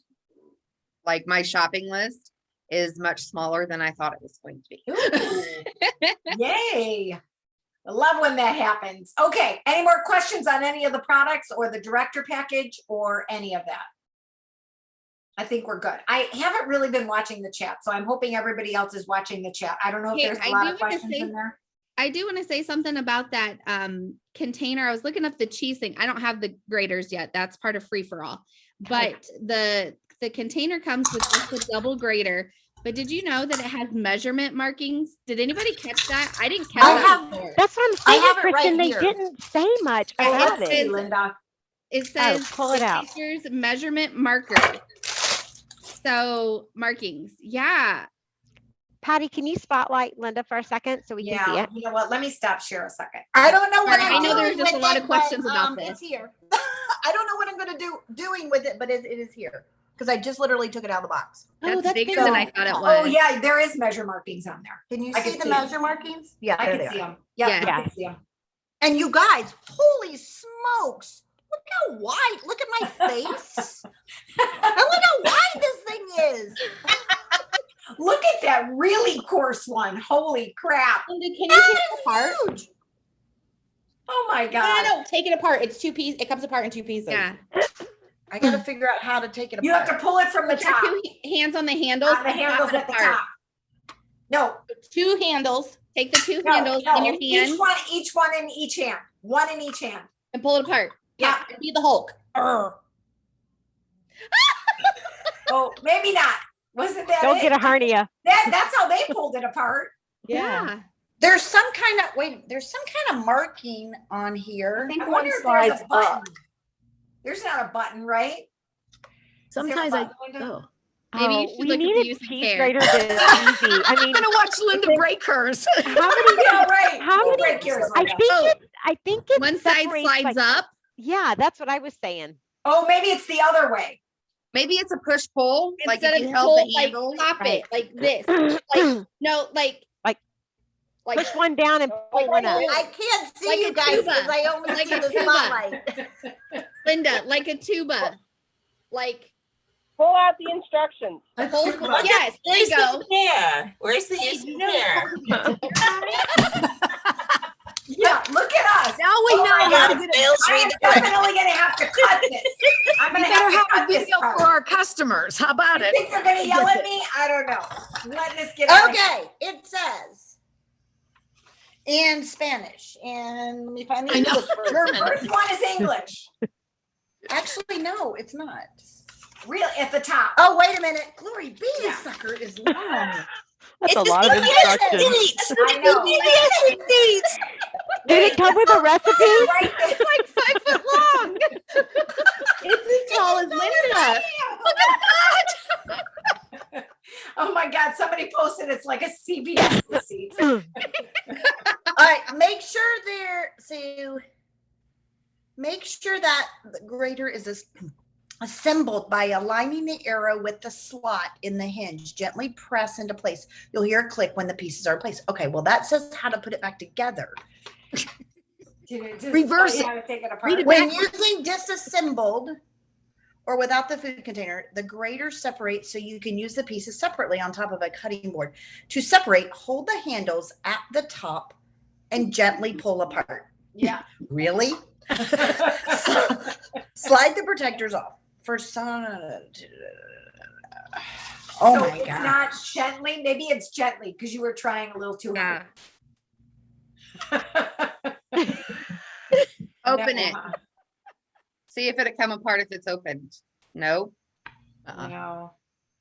Like my shopping list is much smaller than I thought it was going to be. Yay. I love when that happens. Okay. Any more questions on any of the products or the director package or any of that? I think we're good. I haven't really been watching the chat, so I'm hoping everybody else is watching the chat. I don't know if Hey, there's a I lot do of wanna questions say- in there. I do want to say something about that container. I was looking up the cheese thing. I don't have the graters yet. That's part of free for all. But the container comes with just a double grater. But did you know that it has measurement markings? Did anybody catch that? I didn't catch that before. That's what I'm I saying, have it right Kristen. They here. didn't say much Oh, about let's see, it. Linda. It says pull it out. features measurement markers. So markings. Yeah. Patty, can you spotlight Linda for a second so we can see Yeah, it? you know what? Let me stop share a second. I don't know what Sorry, I'm I know doing there's just a with lot it, of questions but, about It's this. here. I don't know what I'm gonna doing with it, but it is here. Because I just literally took it out of the box. That's, that's bigger big. than I thought it was. Oh, yeah, there is measure markings on there. Can you I see can the see measure markings? Yeah, I there can they see are. them. Yeah, Yeah. I can see them. And you guys, holy smokes. Look how wide, look at my face. And look how wide this thing is. Look at that really coarse one. Holy crap. Linda, can you take it apart? Huge. Oh my No, God. no, no, take it apart. It's 2 pieces. It comes apart in 2 pieces. Yeah. I gotta figure out how to take it apart. You have to pull it from the Put your top. 2 hands on the handles. On the and handles pop it at the apart. top. No, 2 handles Take the 2 no, handles in no. your hand Each one in each hand. One in each hand. and pull it apart. Yeah. Be the Hulk. Oh, maybe not. Wasn't that Don't it? get a hernia. That's how they pulled it apart. Yeah. There's some kind of marking on here. I wonder if there's a button. There's not a button, right? Sometimes Is there a button, Linda? oh. Maybe you Oh, should we look at the needed use of cheese care. graters is easy. I mean, I'm gonna watch Linda break hers. how many? Yeah, right. How We'll many? break yours, I Linda. think Oh, I think it One side separates, slides like- up. Yeah, that's what I was saying. Oh, maybe it's the other way. Maybe it's a push pull, like Instead if you of held pull, the like handle. pop Right. it like this. Like no, like Push one down and pull one up. I can't see Like you a guys tuba. because I only Like see a the tuba. spotlight. Linda, like a tuba. Like Pull out the instructions. hold, yes, there you go. Yeah, where's the use of care? Yeah, look at us. Now we Oh know my how to God, get Bill Let's I read am the correct. definitely gonna have to cut this. I'm We gonna better have to have a cut this video part. for our customers. How about You it? think they're gonna yell at me? I don't know. I'm letting this get out of hand. Okay, it says in Spanish, and let me find the I know, English version. German. First one is English. Actually, no, it's not. Really, at the top. Oh, wait a minute. Glory be, Yeah. this sucker is long. That's a lot of instructions. I know. Did it come with a recipe? It's right there. It's like 5 foot long. It's as tall as Linda. Oh my God, somebody posted it's like a CVS receipt. All right, make sure that the grater is assembled by aligning the arrow with the slot in the hinge. Gently press into place. You'll hear a click when the pieces are placed. Okay, well, that says how to put it back together. Reverse it. How to take it apart. Read it When backwards. using disassembled or without the food container, the grater separates so you can use the pieces separately on top of a cutting board. To separate, hold the handles at the top and gently pull apart. Yeah. Really? Slide the protectors off. For some, oh So my it's God. not gently. Maybe it's gently because you were trying a little too Yeah. hard. Open No, it. See if it'll come apart if it's opened. No. No.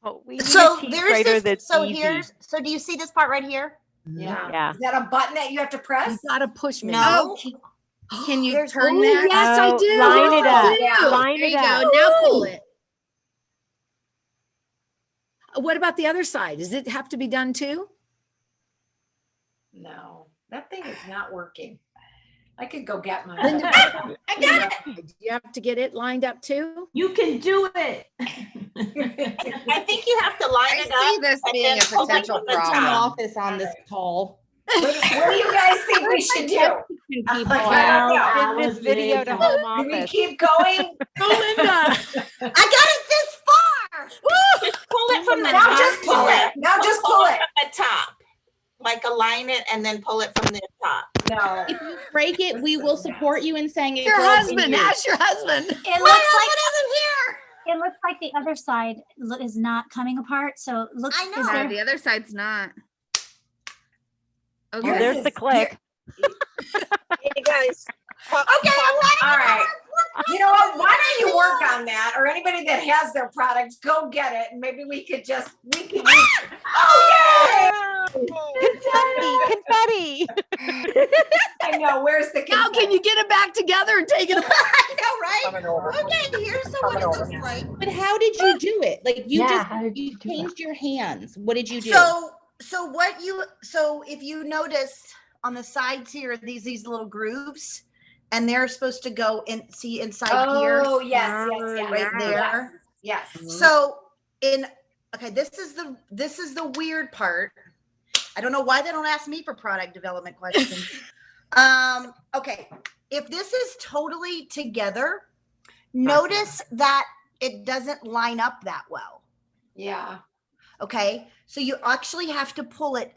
Oh, we need So a tea there's grater this, that's so easy. so do you see this part right here? Yeah. Yeah. Is that a button that you have to press? You gotta push me. No. Can you There's- turn Oh, that? yes, I Oh, do. line it I up. do. Line There it you up. go. Now pull it. What about the other side? Does it have to be done too? No, that thing is not working. I could go get mine. Linda, I got it. do you have to get it lined up too? You can do it. I think you have to line I it see up. this and being then a pull it potential from the problem. top. Office on this call. What do you guys think we should do? People. I don't know. Send this video to home Do we office. keep going? Oh, Linda. I got it this far. Just pull it from the Now top. just pull it. Now just pull it. from the top. Like align it and then pull it from the top. No. If you break it, we will support you in saying it. Your broke in husband. you. Ask your husband. It My looks like husband isn't here. it looks like the other side is not coming apart. So it looks I know. is No, there, the other side's not. Oh, Okay. there's the click. Hey, guys. Okay, All right. You know what? Why don't you work on that? Or anybody that has their products, go get it. And maybe we could just, oh, Confetti, confetti. yay! I know. Where's the Now can you get it back together and take it apart? I know, right? Okay, here's what it looks like. But how did you do it? Like you Yeah, how just you changed your hands. What did you do? So if you notice on the sides here, these little grooves, and they're supposed to go in, see inside here. Oh, yes, yes, yes. Right yes, there. Yes. So okay, this is the weird part. I don't know why they don't ask me for product development questions. Okay, if this is totally together, notice that it doesn't line up that well. Yeah. Okay, so you actually have to pull it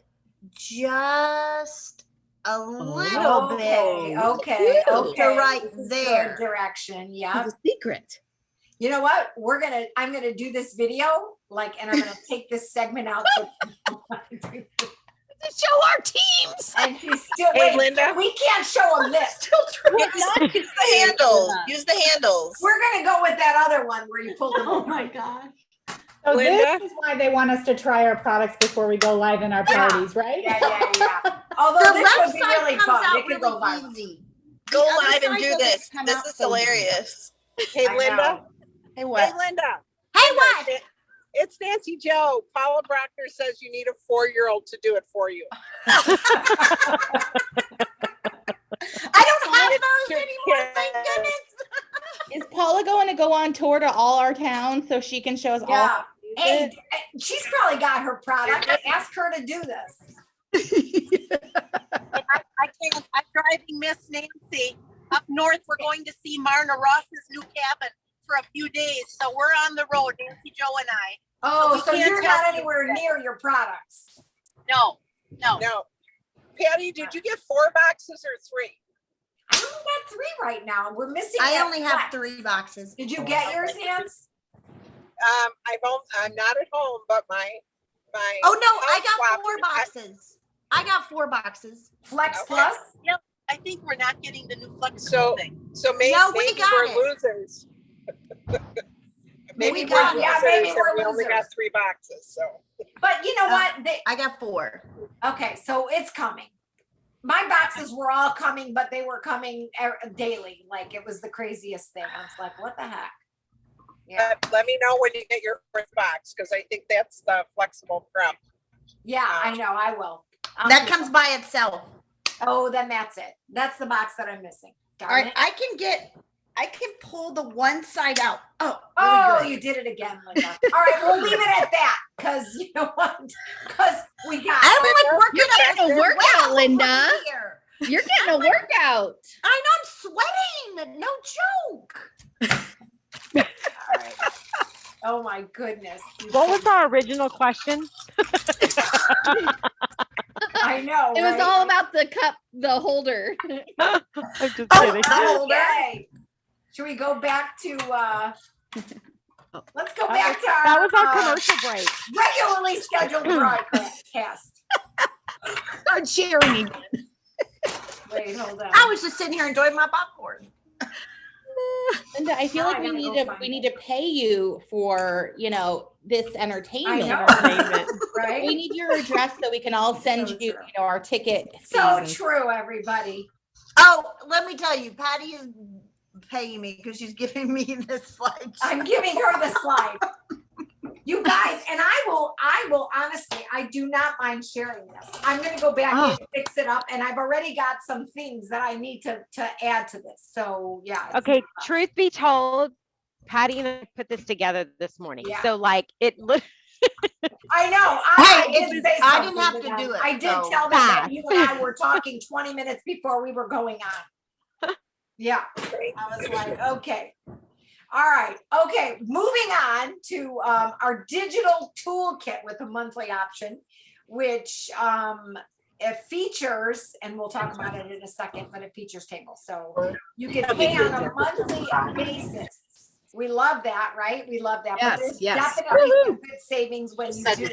just a little Okay, bit. okay, to okay. right This is there. good direction. Yeah. It's a secret. You know what? I'm gonna do this video, and I'm gonna take this segment out. To show our teams. And she's still, Hey, wait, Linda. we can't show them this. use the handles. Use the handles. We're gonna go with that other one where you pulled them Oh over. my gosh. So Linda? this is why they want us to try our products before we go live in our Yeah. parties, right? Yeah. Although The this left would be side really comes fun. out It could go really viral. easy. Go The other live and side do doesn't this. come This out is so easy. hilarious. Hey, I Linda. know. Hey, what? Hey, Linda. Hey, what? It's Nancy Joe. Paula Brockner says you need a 4-year-old to do it for you. I don't have those Sure anymore, thank can. goodness. Is Paula going to go on tour to all our towns so she can show us all? Yeah. Hey, she's probably got her product. Ask her to do this. I can't. I'm driving Miss Nancy up north. We're going to see Marna Ross's new cabin for a few days. So we're on the road, Nancy, Joe, and I. Oh, so we can't you're tell not you anywhere that. near your products. No. Patty, did you get 4 boxes or 3? I don't got 3 right now. We're missing. I that only have flex. 3 boxes. Did you get yours, Nance? I'm not at home, but my. Oh, no, I house got 4 swap- boxes. I got 4 boxes. Flex Okay. Plus? Yep, I think we're not getting the new flex thing. So maybe, No, we maybe got we're it. losers. Maybe We we're got it. losers. Yeah, maybe and we're we only got losers. 3 boxes, so. But you know what? I got 4. Okay, so it's coming. My boxes were all coming, but they were coming daily. Like it was the craziest thing. I was like, what the heck? Yeah. Let me know when you get your first box, because I think that's the flexible prep. Yeah, I know. I will. That comes by itself. Oh, then that's it. That's the box that I'm missing. All Darn right, it. I can pull the one side out. Oh, Oh, really good. you did it again, Linda. All right, we'll leave it at that because you know what? Because we got. I don't like working You're up getting a this workout, well Linda. over here. You're getting a workout. I know, I'm sweating. No joke. All right. Oh my goodness. What was our original question? I know. It was right? all about the cup, the holder. I'm just kidding. Okay. Should we go back to let's go back to our That was our commercial break. regularly scheduled broadcast. Start sharing again. Wait, hold on. I was just sitting here enjoying my popcorn. Linda, I feel Now like I we gotta need go to find we it. need to pay you for, this I entertainment. know, right? We need your address so we can all send So you, true. our ticket. So fees and- true, everybody. Oh, let me tell you, Patty is paying me because she's giving me this slide. I'm giving her the slide. You guys, and I will honestly, I do not mind sharing this. I'm gonna go back and fix it up, and I've already got some things that I need to add to this. So yeah. it's Okay, not- truth be told, Patty and I put this together this morning. Yeah. So like it looked I know. I Hey, did say I didn't something have to to them. do it, I did so- tell them that you and I were talking 20 minutes before we were going on. Yeah, I was like, okay. All right, okay, moving on to our digital toolkit with a monthly option, which it features, and we'll talk about it in a second, but it features tables. So you can pay on a monthly basis. We love that, right? We love that. Yes, But there's yes. definitely some good savings when you Said do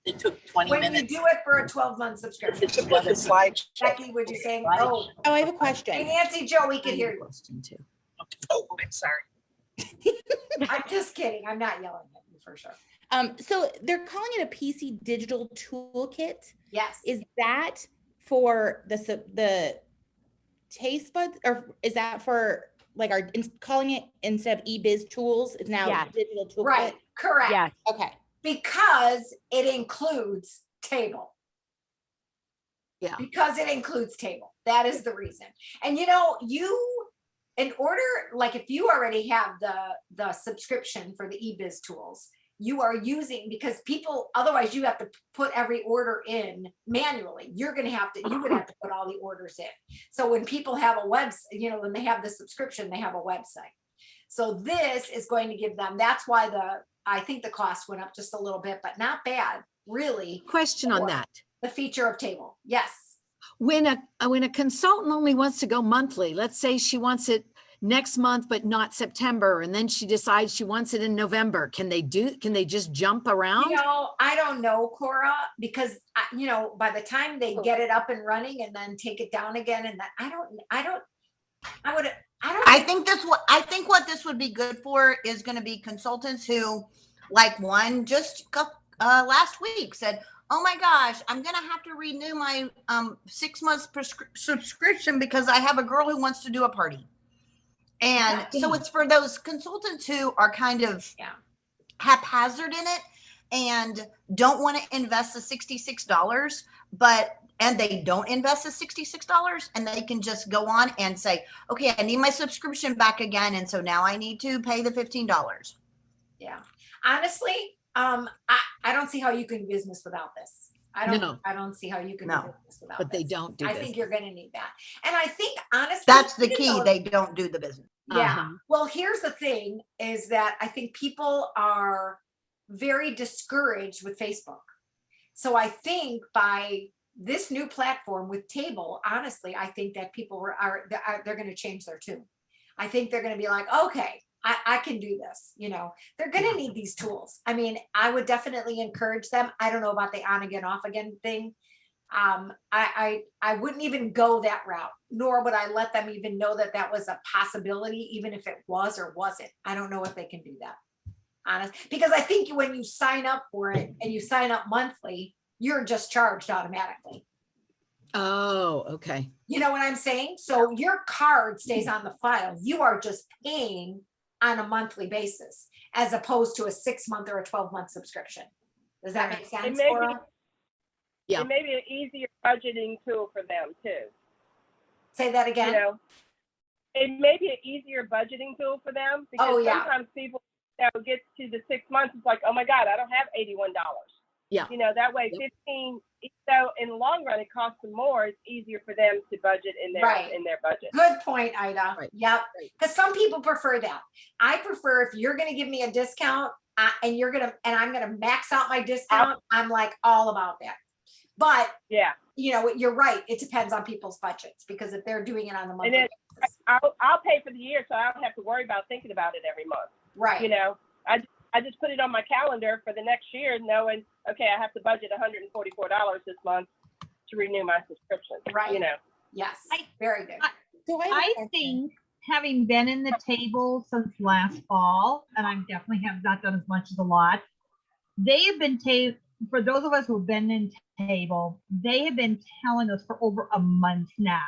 it took 20 When minutes. you do it for a 12-month subscription. To put the slide. Becky, would you say, oh, Oh, I have a hey, question. Nancy, Joe, we can hear you. Oh, I'm sorry. I'm just kidding. I'm not yelling at you for sure. So they're calling it a PC digital toolkit. Yes. Is that for the taste buds, or is that for like calling it instead of eBiz tools? It's now Yes. digital toolkit. Right, correct. yes. Okay. Because it includes table. Yeah. Because it includes table. That is the reason. And in order, like if you already have the subscription for the eBiz tools, you are using, because people, otherwise you have to put every order in manually. You would have to put all the orders in. So when people have a website, when they have the subscription, they have a website. So this is going to give them, that's why I think the cost went up just a little bit, but not bad, really. Question on for that. The feature of table. Yes. When a consultant only wants to go monthly, let's say she wants it next month, but not September, and then she decides she wants it in November, can they just jump around? I don't know, Cora, because by the time they get it up and running and then take it down again, and that I think what this would be good for is going to be consultants who, like one just last week said, oh my gosh, I'm going to have to renew my 6 months subscription because I have a girl who wants to do a party. And so it's for those consultants who are kind of haphazard in it and don't want to invest the $66, and they don't invest the $66, and they can just go on and say, okay, I need my subscription back again. And so now I need to pay the $15. Yeah. Honestly, I don't see how you can do business without this. I don't see how you can do business without But this. they don't do I this. think you're going to need that. And I think honestly, That's the even key. though- They don't do the business. Yeah. Well, here's the thing is that I think people are very discouraged with Facebook. So I think by this new platform with Table, honestly, I think that people they're going to change their tune. I think they're going to be like, okay, I can do this. You know, they're going to need these tools. I mean, I would definitely encourage them. I don't know about the on again, off again thing. I wouldn't even go that route, nor would I let them even know that that was a possibility, even if it was or wasn't. I don't know if they can do that, honest, because I think when you sign up for it and you sign up monthly, you're just charged automatically. Oh, okay. You know what I'm saying? So your card stays on the file. You are just paying on a monthly basis, as opposed to a 6-month or a 12-month subscription. Does that make sense, Laura? Yeah. It may be an easier budgeting tool for them too. Say that again. You know, it may be an easier budgeting tool for them because sometimes people get to the 6 months, it's like, oh my God, I don't have $81. Yeah. You know, that way 15, so in the long run, it costs them more. It's easier for them to budget in their budget. Good point, Ida. Yep. Because some people prefer that. I prefer if you're going to give me a discount and I'm going to max out my discount. I'm like all about that. But you know, you're right. It depends on people's budgets, because if they're doing it on the monthly basis, I'll pay for the year, so I don't have to worry about thinking about it every month. Right. You know, I just put it on my calendar for the next year, knowing, okay, I have to budget $144 this month to renew my subscription. Right. You know. Yes. Very good. I think, having been in the Table since last fall, and I definitely have not done as much as a lot, they have been for those of us who've been in Table, they have been telling us for over a month now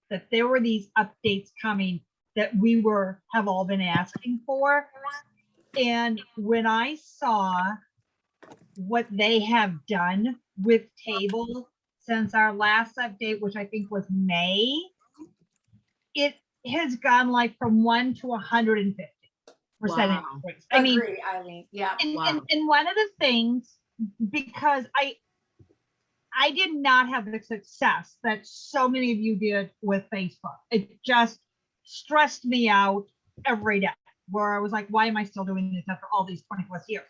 that there were these updates coming that we have all been asking for. And when I saw what they have done with Table since our last update, which I think was May, it has gone like from 1 to 150%. Wow. I mean, agree, Eileen. Yeah. and one of the things, because I did not have the success that so many of you did with Facebook. It just stressed me out every day, where I was like, why am I still doing this after all these 20+ years?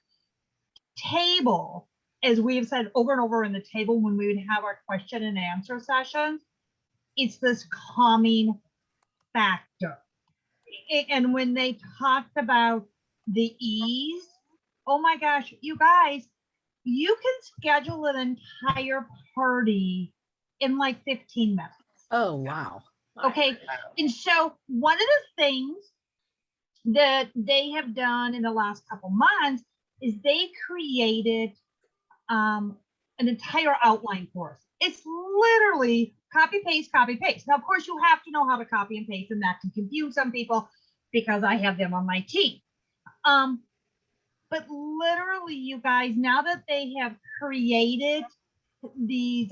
Table, as we have said over and over in the Table, when we would have our question and answer sessions, it's this calming factor. And when they talked about the ease, oh my gosh, you guys, you can schedule an entire party in like 15 minutes. Oh, wow. Okay. And so one of the things that they have done in the last couple months is they created an entire outline for us. It's literally copy, paste, copy, paste. Now, of course, you have to know how to copy and paste, and that can confuse some people because I have them on my team. But literally, you guys, now that they have created these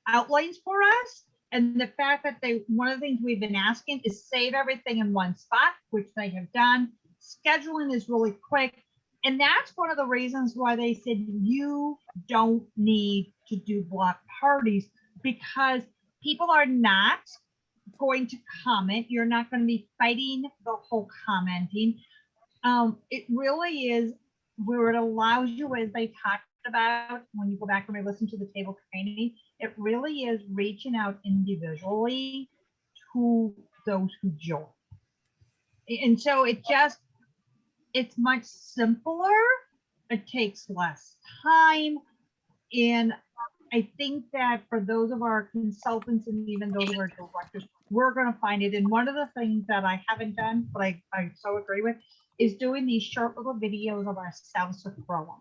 outlines for us, and the fact that one of the things we've been asking is save everything in one spot, which they have done. Scheduling is really quick. And that's one of the reasons why they said you don't need to do block parties, because people are not going to comment. You're not going to be fighting the whole commenting. It really is where it allows you, as they talked about, when you go back and listen to the Table training, it really is reaching out individually to those who join. And so it's much simpler. It takes less time. And I think that for those of our consultants and even those of our directors, we're going to find it. And one of the things that I haven't done, but I so agree with, is doing these short little videos of ourselves with Grow Woman.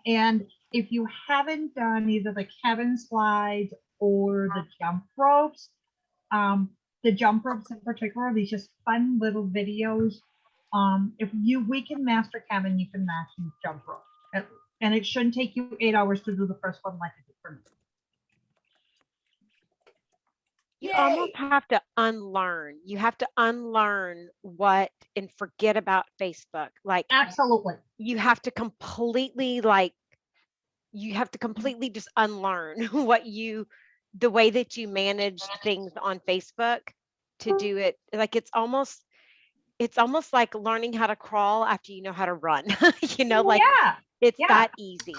And if you haven't done either the Kevin slides or the jump ropes in particular, these just fun little videos. If we can master Kevin, you can master jump rope. And it shouldn't take you 8 hours to do the first one like it did for me. You almost have to unlearn. You have to unlearn what and forget about Facebook. Like, absolutely. You have to completely just unlearn the way that you manage things on Facebook to do it. Like, it's almost like learning how to crawl after you know how to run. It's that easy.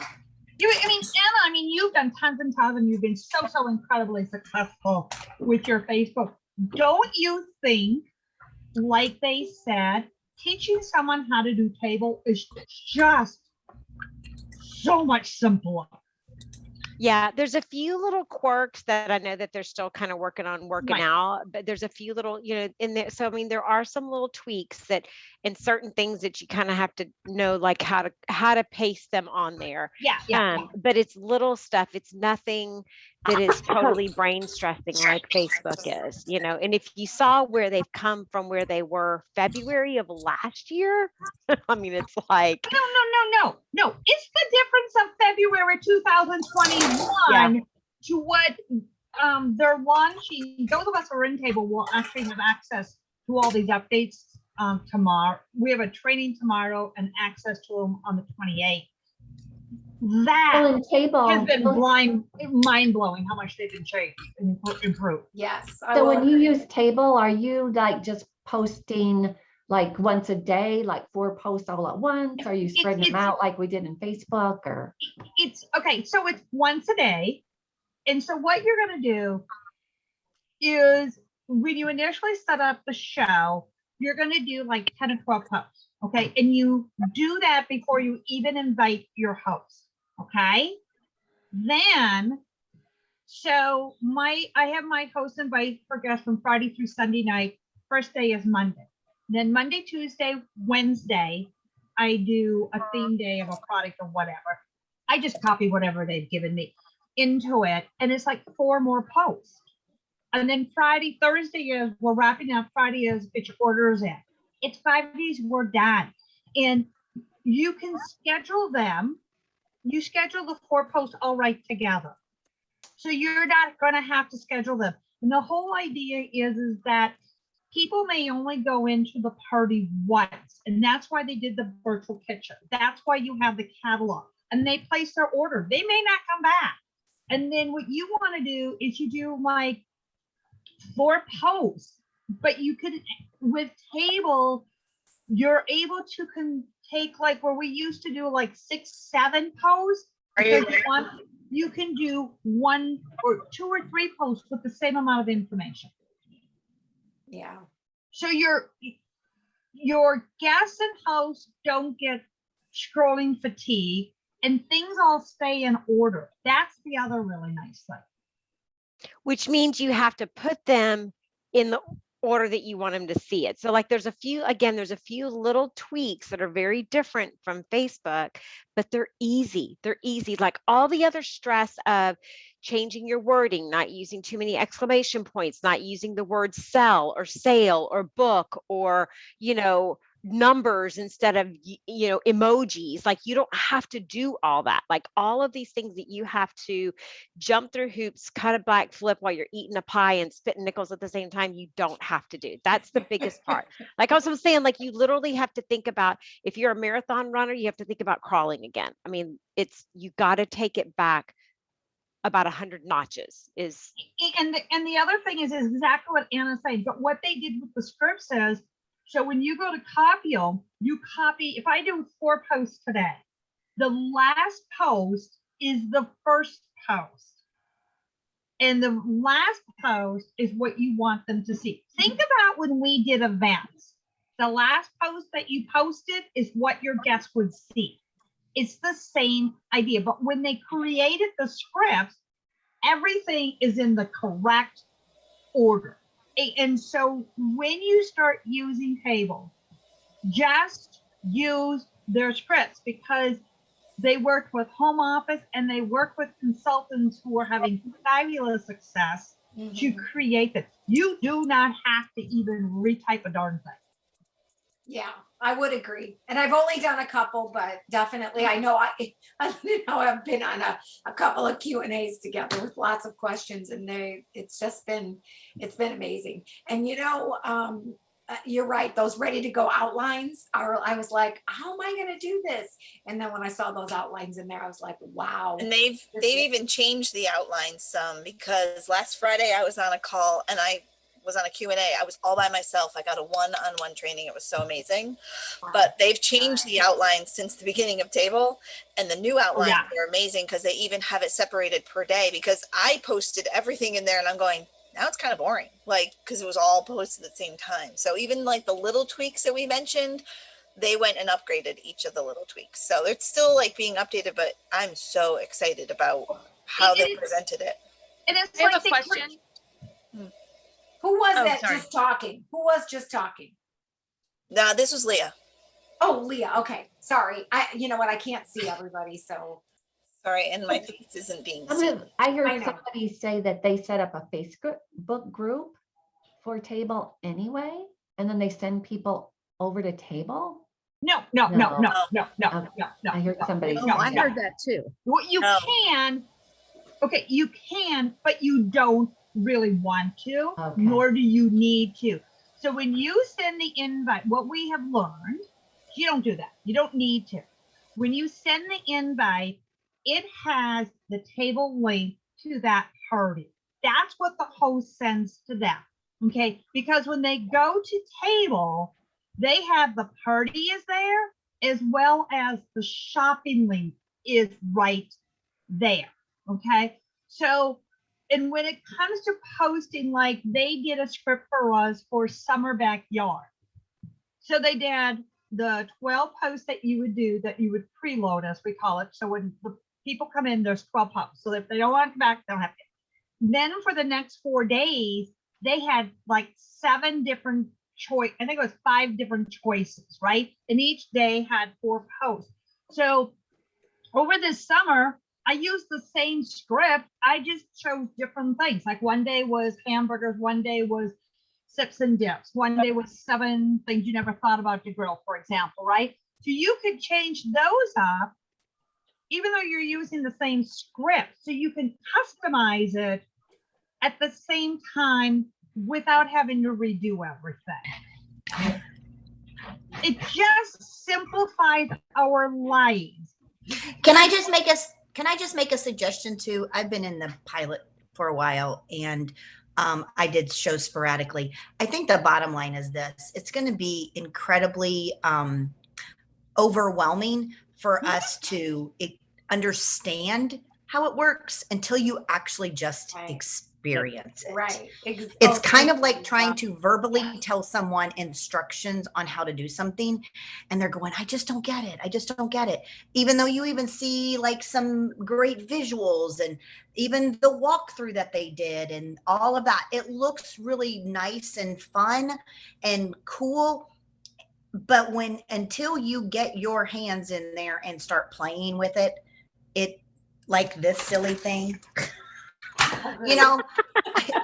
I mean, Anna, I mean, you've done tons and tons and you've been so incredibly successful with your Facebook. Don't you think, like they said, teaching someone how to do table is just so much simpler? Yeah, there's a few little quirks that I know that they're still kind of working Right. out, but there's a few little, in there. So I mean, there are some little tweaks that in certain things that you kind of have to know, like how to paste them on there. Yeah. But it's little stuff. It's nothing that is totally brain stressing like Facebook is, and if you saw where they've come from where they were February of last year, I mean, it's like, No. It's the difference of February 2021 to what they're launching. Those of us who are in table will actually have access to all these updates tomorrow. We have a training tomorrow and access to them on the 28th. That has been mind-blowing how much they've been changed and improved. Yes. So when you use table, are you like just posting like once a day, like 4 posts all at once? Are you spreading them out like we did in Facebook? Or it's okay, so it's once a day. And so what you're going to do is when you initially set up the show, you're going to do like 10 or 12 posts. Okay. And you do that before you even invite your host. Okay. Then, so I have my host invite for guests from Friday through Sunday night. First day is Monday. Then Monday, Tuesday, Wednesday, I do a theme day of a product or whatever. I just copy whatever they've given me into it. And it's like 4 more posts. And then Friday, Thursday is, we're wrapping up. Friday is get your orders in. It's 5 days, we're done. And you can schedule them. You schedule the 4 posts all right together. So you're not going to have to schedule them. And the whole idea is that people may only go into the party once. And that's why they did the virtual kitchen. That's why you have the catalog. And they place their order. They may not come back. And then what you want to do is you do like 4 posts. But you could, with table, you're able to take like where we used to do like 6, 7 posts. You can do 1 or 2 or 3 posts with the same amount of information. Yeah. So your guests and hosts don't get scrolling fatigue and things all stay in order. That's the other really nice thing. Which means you have to put them in the order that you want them to see it. So like there's a few little tweaks that are very different from Facebook, but they're easy. They're easy. Like all the other stress of changing your wording, not using too many exclamation points, not using the word sell or sale or book or, numbers instead of, emojis. Like you don't have to do all that. Like all of these things that you have to jump through hoops, cut a black flip while you're eating a pie and spitting nickels at the same time, you don't have to do. That's the biggest part. Like I was saying, like you literally have to think about, if you're a marathon runner, you have to think about crawling again. I mean, you got to take it back about 100 notches is. And the other thing is exactly what Anna said, but what they did with the scripts is, so when you go to copy them, you copy, if I do 4 posts today, the last post is the first post. And the last post is what you want them to see. Think about when we did events. The last post that you posted is what your guests would see. It's the same idea, but when they created the scripts, everything is in the correct order. And so when you start using table, just use their scripts because they worked with home office and they work with consultants who are having fabulous success to create that. You do not have to even retype a darn thing. Yeah, I would agree. And I've only done a couple, but definitely I know I've been on a couple of Q&As together with lots of questions and it's been amazing. And you're right, those ready to go outlines I was like, how am I going to do this? And then when I saw those outlines in there, I was like, wow. And they've even changed the outlines some because last Friday I was on a call and I was on a Q&A. I was all by myself. I got a one-on-one training. It was so amazing. But they've changed the outline since the beginning of table, and the new outlines are amazing because they even have it separated per day, because I posted everything in there and I'm going, now it's kind of boring, like, because it was all posted at the same time. So even like the little tweaks that we mentioned, they went and upgraded each of the little tweaks. So it's still like being updated, but I'm so excited about how they presented it. And it's I have a question. Who was Oh, that sorry. just talking? Who was just talking? Nah, this was Leah. Oh, Leah. Okay. Sorry. You know what? I can't see everybody. So sorry. And my face isn't being I seen. mean, I heard I know. somebody say that they set up a Facebook group for table anyway, and then they send people over to table. No. I heard somebody. No, say I that. heard that too. What you can, okay, you can, but you don't really want to, nor do you need to. So when you send the invite, what we have learned, you don't do that. You don't need to. When you send the invite, it has the table link to that party. That's what the host sends to them. Okay, because when they go to table, they have the party is there, as well as the shopping link is right there. Okay, so, and when it comes to posting, like they did a script for us for Summer Backyard. So they did the 12 posts that you would do, that you would preload, as we call it. So when the people come in, there's 12 posts. So if they don't want to come back, they don't have to. Then for the next 4 days, they had like 7 different choice. I think it was 5 different choices, right? And each day had 4 posts. So over this summer, I used the same script. I just chose different things. Like one day was hamburgers, one day was sips and dips, one day was 7 things you never thought about to grill, for example, right? So you could change those up, even though you're using the same script. So you can customize it at the same time without having to redo everything. It just simplifies our lives. Can I just make a suggestion too? I've been in the pilot for a while, and I did shows sporadically. I think the bottom line is this: it's going to be incredibly overwhelming for us to understand how it works until you actually just experience it. Right. It's kind of like trying to verbally tell someone instructions on how to do something, and they're going, I just don't get it. I just don't get it. Even though you even see like some great visuals and even the walkthrough that they did and all of that, it looks really nice and fun and cool. But until you get your hands in there and start playing with it, like this silly thing, you know,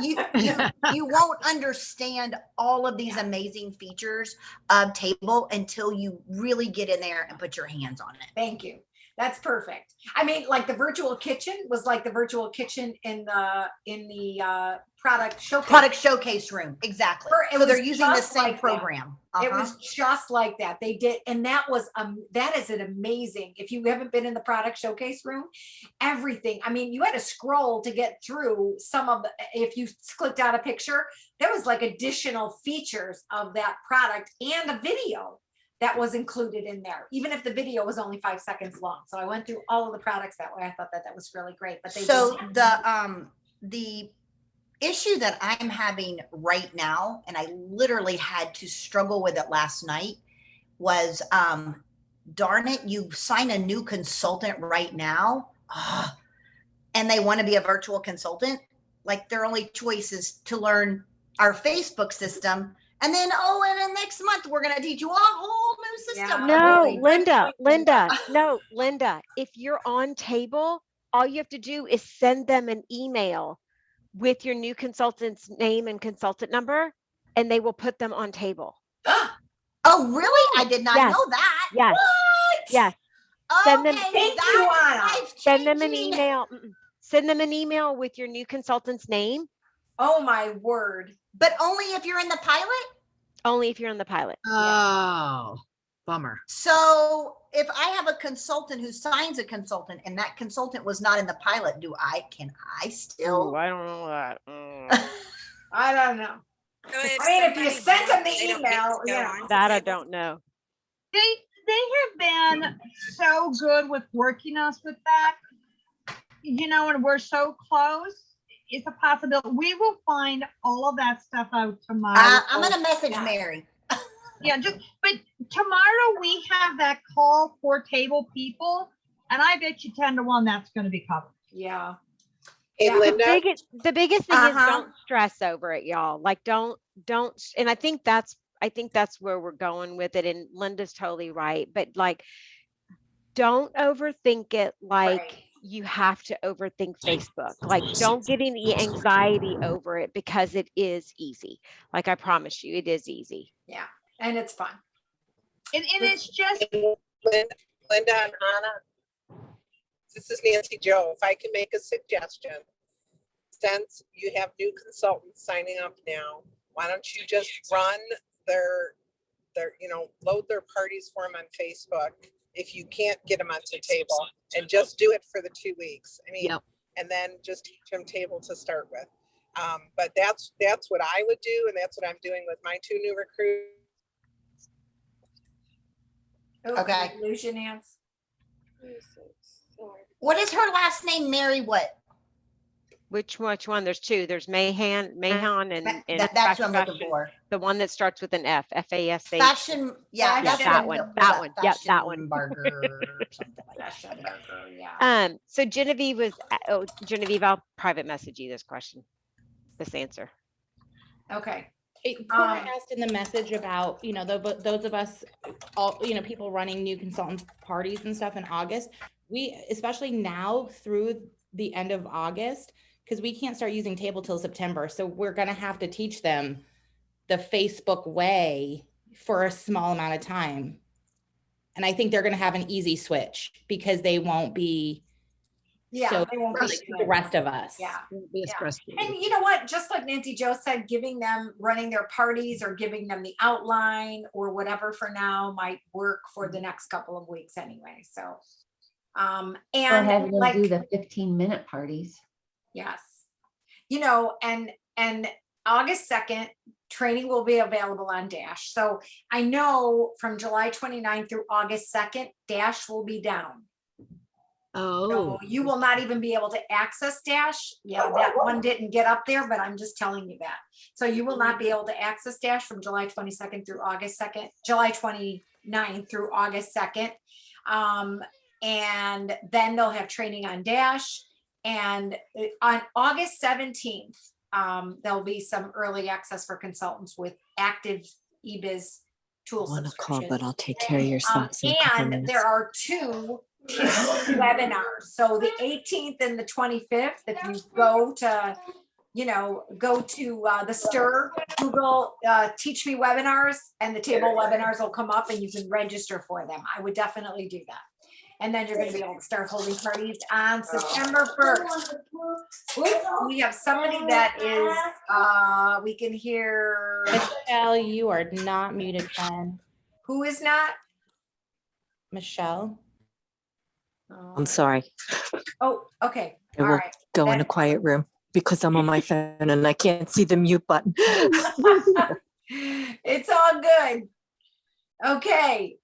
you won't understand all of these amazing features of table until you really get in there and put your hands on it. Thank you. That's perfect. I mean, like the virtual kitchen was like the virtual kitchen in the product showcase room. Exactly. It So they're was using the just same like that. program. It was just like that. They did, and that is an amazing. If you haven't been in the product showcase room, everything. I mean, you had to scroll to get through some of the. If you clicked out a picture, there was like additional features of that product and a video that was included in there, even if the video was only 5 seconds long. So I went through all of the products that way. I thought that was really great. But the issue that I'm having right now, and I literally had to struggle with it last night, was darn it, you sign a new consultant right now, and they want to be a virtual consultant. Like their only choice is to learn our Facebook system. And then, and then next month, we're going to teach you a whole new system. No, Linda, if you're on table, all you have to do is send them an email with your new consultant's name and consultant number, and they will put them on table. Oh, really? I did not know that. Yes. What? Yes. Send them, Thank you, Anna. Send them an email. Send them an email with your new consultant's name. Oh my word. But only if you're in the pilot? Only if you're in the pilot. Oh, bummer. So if I have a consultant who signs a consultant and that consultant was not in the pilot, can I still? Ooh, I don't know that. I don't know. I mean, if you sent them the email, yeah. That I don't know. They have been so good with working us with that, and we're so close. It's a possibility. We will find all of that stuff out tomorrow. I'm gonna message Mary. Yeah, but tomorrow we have that call for table people, and I bet you 10 to 1 that's going to be covered. Yeah. Hey, Linda. The biggest thing is don't stress over it, y'all. Like don't, and I think that's where we're going with it. And Linda's totally right. But like, don't overthink it. Like you have to overthink Facebook. Like don't get any anxiety over it because it is easy. Like I promise you, it is easy. Yeah. And it's fun. And it's just Linda and Anna, this is Nancy Joe. If I can make a suggestion, since you have new consultants signing up now, why don't you just run their load their parties for them on Facebook if you can't get them onto table, and just do it for the 2 weeks. I mean, and then just teach them table to start with. But that's what I would do, and that's what I'm doing with my 2 new recruits. Okay. Lose your Nance. What is her last name? Mary what? Which one? There's 2. There's Mahan and that's what I'm looking for. The one that starts with an F, FASH. Fashion, yeah, that's that one. That one. Yep, that one. Burger, something like that. So Genevieve Genevieve, I'll private message you this answer. Okay. Cora asked in the message about, those of us, all, people running new consultant parties and stuff in August. We, especially now through the end of August, because we can't start using table till September. So we're going to have to teach them the Facebook way for a small amount of time. And I think they're going to have an easy switch because they won't be so they won't be the rest of us. Yeah. Yeah. And you know what? Just like Nancy Joe said, giving them running their parties or giving them the outline or whatever for now might work for the next couple of weeks anyway. So, Or and having them like, do the 15-minute parties. yes, and August 2nd, training will be available on Dash. So I know from July 29th through August 2nd, Dash will be down. Oh. So you will not even be able to access Dash. Yeah, that one didn't get up there, but I'm just telling you that. So you will not be able to access Dash from July 22nd through August 2nd, July 29th through August 2nd. And then they'll have training on Dash. And on August 17th, there'll be some early access for consultants with active eBiz tool subscriptions. But I'll take care of your socks in a couple And minutes. there are 2 webinars. So the 18th and the 25th, if you go to the STIR, Google Teach Me Webinars, and the table webinars will come up and you can register for them. I would definitely do that. And then you're going to be able to start holding parties on September 1st. Oops, we have somebody that is, we can hear. Michelle, you are not muted, friend. Who is not? Michelle. I'm sorry. Oh, okay. I All will right. go in a quiet room because I'm on my phone and I can't see the mute button. It's all good. Okay.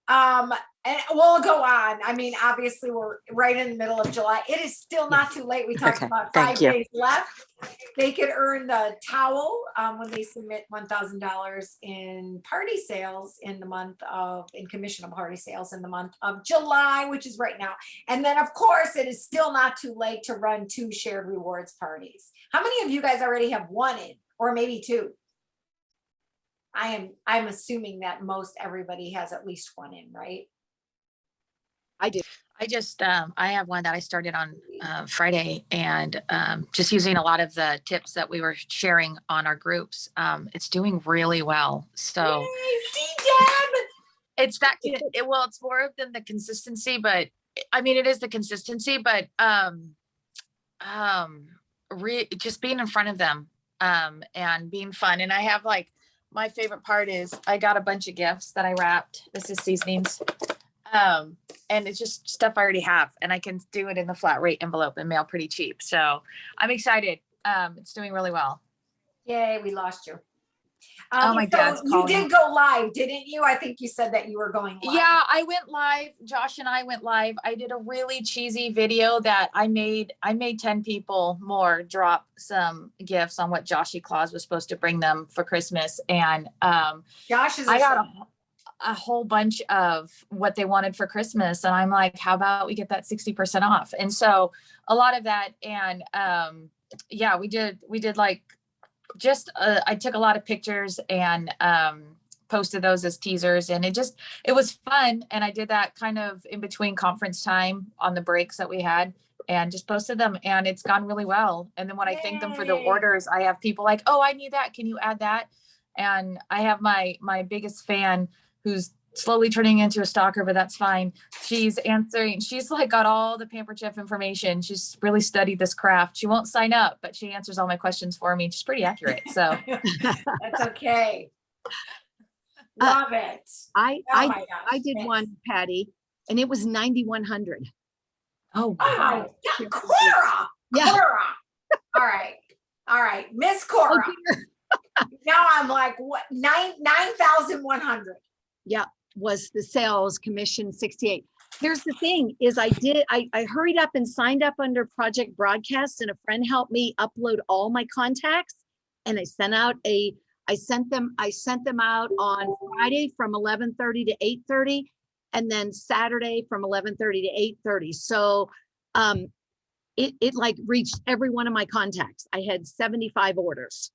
And we'll go on. I mean, obviously we're right in the middle of July. It is still not too late. We talked Okay, about thank 5 you. days left. They could earn the towel when they submit $1,000 in party sales in commission of party sales in the month of July, which is right now. And then of course it is still not too late to run 2 shared rewards parties. How many of you guys already have 1 in, or maybe 2? I'm assuming that most everybody has at least 1 in, right? I do. I just, I have one that I started on Friday, and just using a lot of the tips that we were sharing on our groups. It's doing really well. So it's that, it's more than the consistency, but I mean, it is the consistency, but just being in front of them and being fun. And I have my favorite part is I got a bunch of gifts that I wrapped. This is seasonings. And it's just stuff I already have, and I can do it in the flat rate envelope and mail pretty cheap. So I'm excited. It's doing really well. Yay, we lost you. Oh, my So dad's you calling. did go live, didn't you? I think you said that you were going live. Yeah, I went live. Josh and I went live. I did a really cheesy video that I made 10 people more drop some gifts on what Joshy Claus was supposed to bring them for Christmas. And Josh is I got a whole bunch of what they wanted for Christmas. And I'm like, how about we get that 60% off? And so a lot of that. And yeah, we did like just I took a lot of pictures and posted those as teasers, and it was fun. And I did that kind of in between conference time on the breaks that we had, and just posted them, and it's gone really well. And then when I thank them for the orders, I have people like, oh, I need that, can you add that? And I have my biggest fan who's slowly turning into a stalker, but that's fine. She's answering. She's like got all the Pampered Chef information. She's really studied this craft. She won't sign up, but she answers all my questions for me. She's pretty accurate. So that's okay. Love it. I did Thanks. one, Patty, and it was 9,100. Oh, wow. Yeah, Cora. Yeah. Cora. All right. Miss Cora. Now I'm like, what? 9,100. Yeah, was the sales commission 68. Here's the thing is I hurried up and signed up under Project Broadcast, and a friend helped me upload all my contacts, and I sent them out on Friday from 11:30 to 8:30, and then Saturday from 11:30 to 8:30. So it like reached every one of my contacts. I had 75 orders.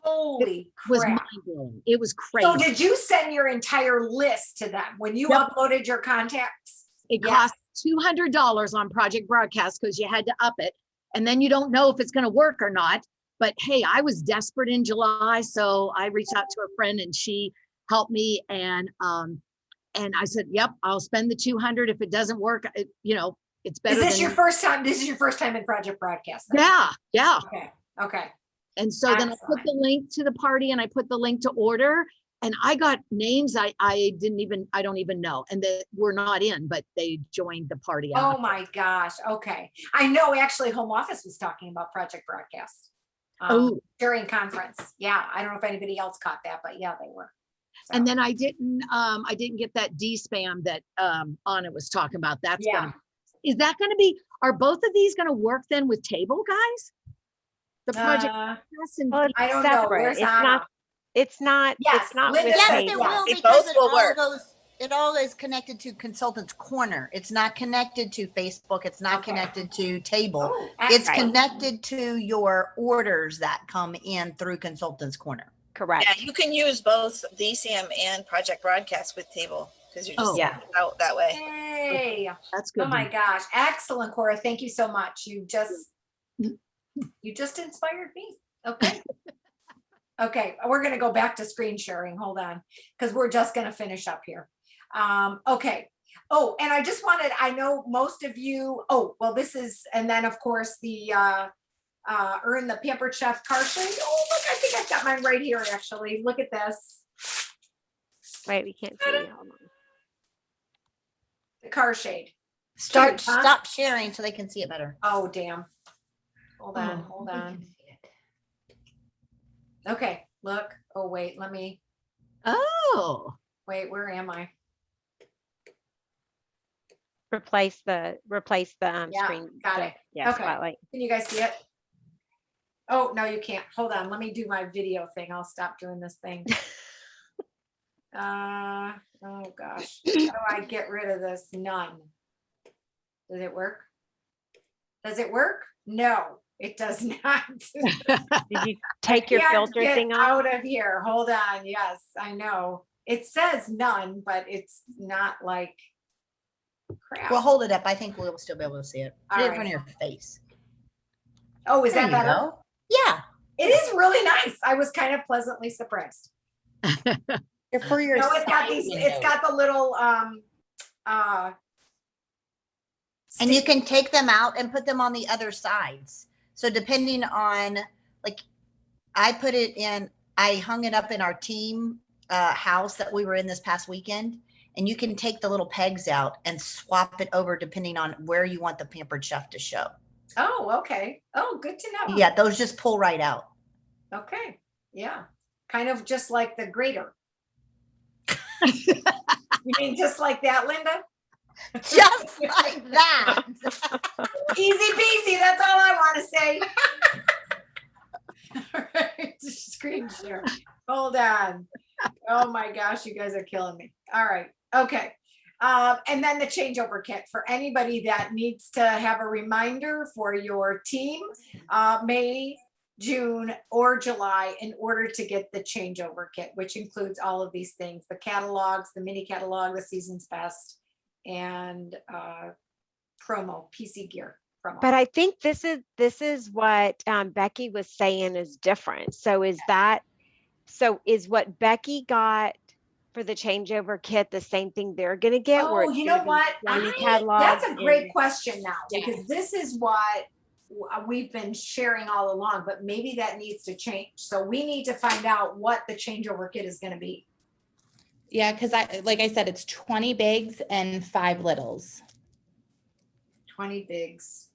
Holy It was crap. mind-blowing. It was crazy. So did you send your entire list to them when you Yep. uploaded your contacts? It Yes. cost $200 on Project Broadcast because you had to up it. And then you don't know if it's going to work or not. But hey, I was desperate in July. So I reached out to a friend and she helped me. And I said, yep, I'll spend the 200. If it doesn't work, it's better. Is this your first time? This is your first time in Project Broadcast? then? Yeah. Okay. And so then I put the link to the party and I put the link to order, and I got names I don't even know, and that were not in, but they joined the party. Oh my gosh. Okay. I know actually Home Office was talking about Project Broadcast during conference. Yeah. I don't know if anybody else caught that, but yeah, they were. And then I didn't get that D-spam that Anna was talking about. Is that going to be, are both of these going to work then with Table, guys? The Project Broadcast and I don't know. Where's Anna? It's not Yes, with Linda said Yes, it Table. will, It because both will work. it all is connected to Consultants Corner. It's not connected to Facebook. It's not connected to Table. Oh, It's excellent. connected to your orders that come in through Consultants Corner. Correct. Yeah, you can use both DCM and Project Broadcast with Table because you're just Oh. out that way. Hey. That's good. Oh my gosh. Excellent, Cora. Thank you so much. You just inspired me. Okay. Okay. We're going to go back to screen sharing. Hold on. Because we're just going to finish up here. Okay. Oh, and I know most of you, this is, and then of course the earn the Pampered Chef car shade. Oh, look, I think I've got mine right here, actually. Look at this. Wait, we can't see. Hold on. The car shade. Stop sharing so they can see it better. Oh, damn. Hold on. Okay, look. Oh, wait, let me. Oh. Wait, where am I? Replace the Yeah, screen. got it. Yeah, Okay. spotlight. Can you guys see it? Oh, no, you can't. Hold on. Let me do my video thing. I'll stop doing this thing. Oh gosh. How do I get rid of this? None. Does it work? Does it work? No, it does not. Did you take your Can't filter get thing off? out of here. Hold on. Yes, I know. It says none, but it's not like crap. Well, hold it up. I think we'll still be able to see it. Put All it in right. front of your face. Oh, is There that you better? go. Yeah. It is really nice. I was kind of pleasantly surprised. For your No, it's got side these, it's window. got the little, And you can take them out and put them on the other sides. So depending on, like, I hung it up in our team house that we were in this past weekend. And you can take the little pegs out and swap it over depending on where you want the Pampered Chef to show. oh, okay. Oh, good to know. Yeah, those just pull right out. Okay, yeah. Kind of just like the grater. You mean just like that, Linda? Just like that. Easy peasy, that's all I want to say. All right, screen share. Hold on. Oh my gosh, you guys are killing me. All right, okay. And then the changeover kit for anybody that needs to have a reminder for your team, May, June, or July in order to get the changeover kit, which includes all of these things, the catalogs, the mini catalog, the season's best, and promo, PC gear promo. But I think this is what Becky was saying is different. So is what Becky got for the changeover kit the same thing they're gonna get? where Oh, it's you gonna know be what? 20 catalogs That's a great and- question now, because this is what we've been sharing all along, but maybe that needs to change. So we need to find out what the changeover kit is gonna be. Yeah, because like I said, it's 20 bigs and 5 littles. 20 bigs.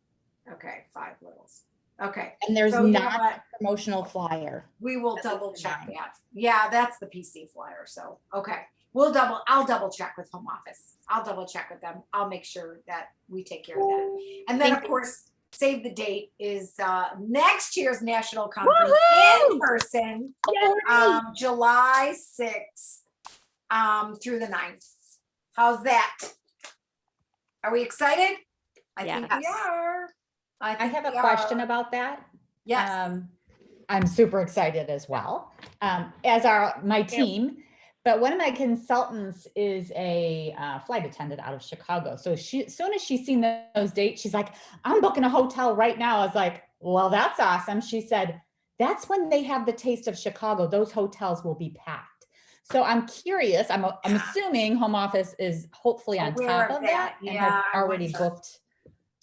Okay, 5 littles. Okay. And there's So you know not what? a promotional flyer. We will That's double the check nine. that. Yeah, that's the PC flyer. So, okay. I'll double check with home office. I'll double check with them. I'll make sure that we take care of that. And then of course, save the date is next year's national conference in person, July 6th through the 9th. How's that? Are we excited? I think we are. I have a question about that. Yes. I'm super excited as well, as are my team. But one of my consultants is a flight attendant out of Chicago. So as soon as she's seen those dates, she's like, I'm booking a hotel right now. I was like, well, that's awesome. She said, that's when they have the taste of Chicago. Those hotels will be packed. So I'm curious, I'm assuming home office is hopefully on Aware top of that and Yeah, have I already wonder. booked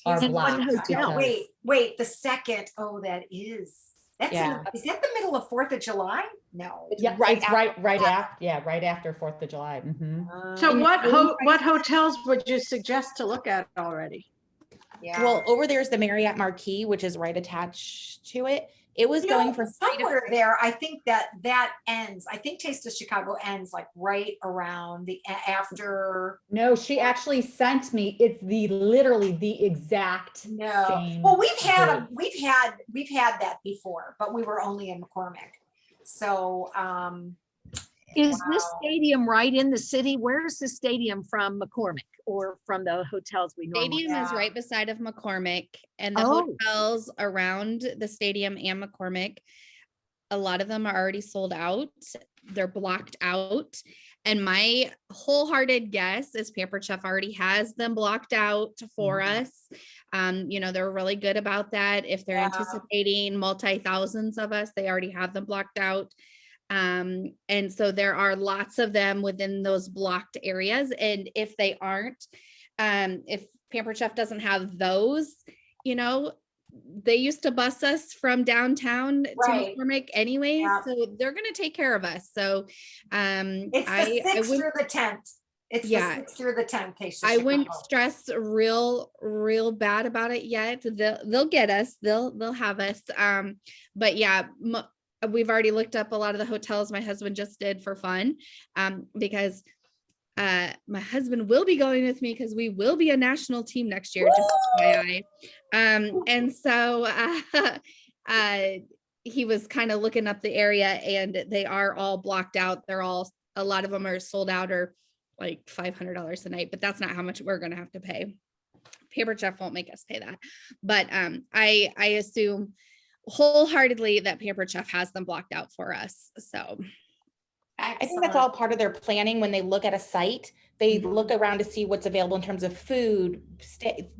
our In what blocks. hotel? because- Wait, the second. Oh, that is. That's Yeah. is that the middle of 4th of July? No. Yeah, right after 4th of July. Mhm. So what hotels would you suggest to look at already? Yeah. Well, over there's the Marriott Marquis, which is right attached to it. It was going for somewhere there. I think that ends. I think Taste of Chicago ends like right around the after. No, she actually sent me, it's literally the exact same. Well, we've had date. we've had that before, but we were only in McCormick. So Is this stadium right in the city? Where's the stadium from McCormick or from the hotels we normally Stadium is have? right beside of McCormick, and the Oh. hotels around the stadium and McCormick, a lot of them are already sold out. They're blocked out. And my wholehearted guess is Pampered Chef already has them blocked out for us. They're really good about that. If they're anticipating multi-thousands of us, they already have them blocked out. And so there are lots of them within those blocked areas. And if they aren't, if Pampered Chef doesn't have those, they used to bus us from downtown to McCormick anyways. So they're going to take care of us. So, it's the 6th through the 10th. It's the 6th through the 10th. Taste of I wouldn't Chicago. stress real bad about it yet. They'll get us. They'll have us. But yeah, we've already looked up a lot of the hotels my husband just did for fun, because my husband will be going with me because we will be a national team next year. Just FYI. And so he was kind of looking up the area, and they are all blocked out. A lot of them are sold out or like $500 a night, but that's not how much we're going to have to pay. Pampered Chef won't make us pay that. But I assume wholeheartedly that Pampered Chef has them blocked out for us. So I think that's all part of their planning. When they look at a site, they look around to see what's available in terms of food,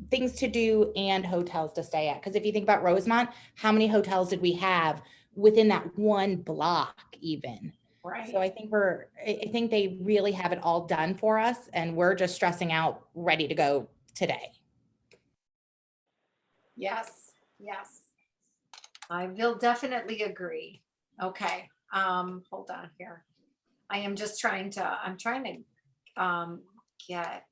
things to do, and hotels to stay at. Because if you think about Rosemont, how many hotels did we have within that one block even? Right. So I think they really have it all done for us, and we're just stressing out, ready to go today. Yes. I will definitely agree. Okay. Hold on here. I'm trying to get.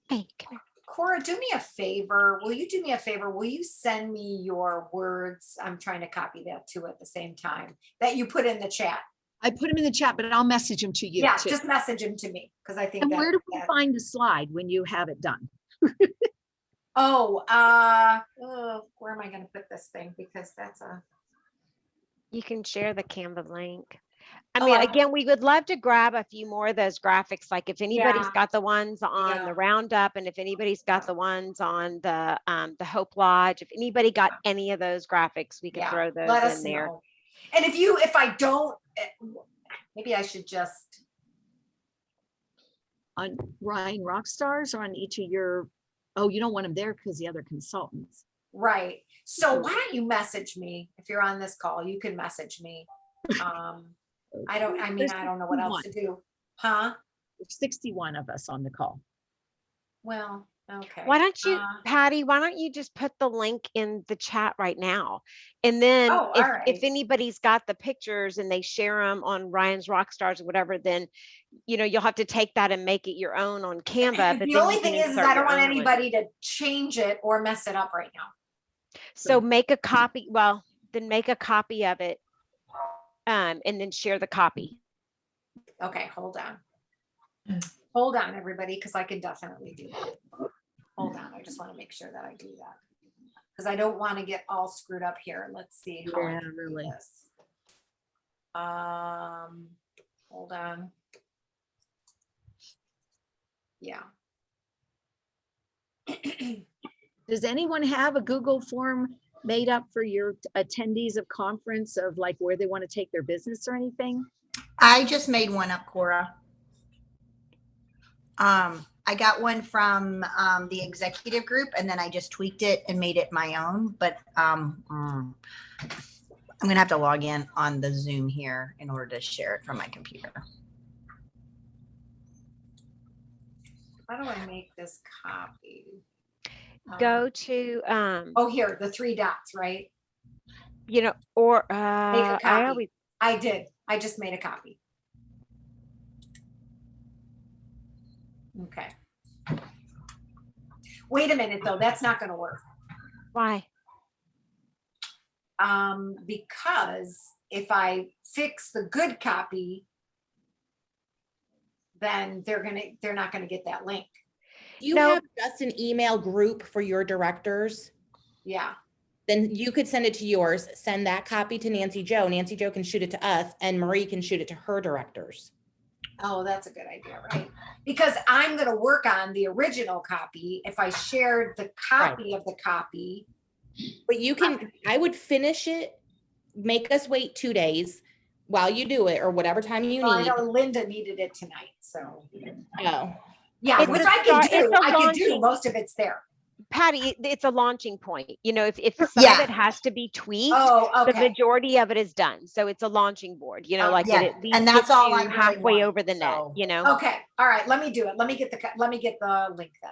Hey, come here. Cora, do me a favor. Will you do me a favor? Will you send me your words? I'm trying to copy that too at the same time that you put in the chat. I put them in the chat, but I'll message them to you. Yeah, too. just message them to me because I think And that. where do we that- find the slide when you have it done? Oh, where am I gonna put this thing? Because that's a. You can share the Canva link. I Oh, mean, I- again, we would love to grab a few more of those graphics. Like if anybody's Yeah. got the ones on the Roundup, and if anybody's got the ones on the Hope Lodge, if anybody got any of those graphics, we could Yeah, throw those let us in there. know. And if I don't, maybe I should just. On Ryan Rockstars or on each of your, oh, you don't want them there because the other consultants. Right. So why don't you message me if you're on this call? You can message me. I don't know what else to do. Huh? There's 61 of us on the call. Well, okay. Why don't you, Patty, why don't you just put the link in the chat right now? And then Oh, if, all right. if anybody's got the pictures and they share them on Ryan's Rockstars or whatever, then, you'll have to take that and make it your own on Canva. But The then only you can thing is insert I don't your want own one. anybody to change it or mess it up right now. So make a copy, then make a copy of it, and then share the copy. Okay, hold on. Hold on, everybody, because I can definitely do that. Hold on, I just want to make sure that I do that. Because I don't want to get all screwed up here. Let's see how I Yeah, can do really. this. Hold on. Yeah. Does anyone have a Google form made up for your attendees of conference of like where they want to take their business or anything? I just made one up, Cora. I got one from the executive group and then I just tweaked it and made it my own, but I'm gonna have to log in on the Zoom here in order to share it from my computer. How do I make this copy? Go to, Oh, here, the three dots, right? or Make a I copy. always, I did. I just made a copy. Okay. Wait a minute, though. That's not going to work. why? Because if I fix the good copy, then they're not gonna get that link. You have just an email group for your directors. Yeah. Then you could send it to yours, send that copy to Nancy Joe. Nancy Joe can shoot it to us and Marie can shoot it to her directors. Oh, that's a good idea, right? Because I'm gonna work on the original copy. If I shared the copy of the copy. But you can, I would finish it, make us wait 2 days while you do it or whatever time you Well, I need. know Linda needed it tonight, so. Oh. Yeah, It's which a I can start- do. it's a I can do. launching- Most of it's there. Patty, it's a launching point. If some Yeah. of it has to be tweaked, Oh, the okay. majority of it is done. So it's a launching board, Oh, like yeah, it at least and that's gets all you I really halfway want, over the net, so- Okay, all right, let me do it. Let me get the link then.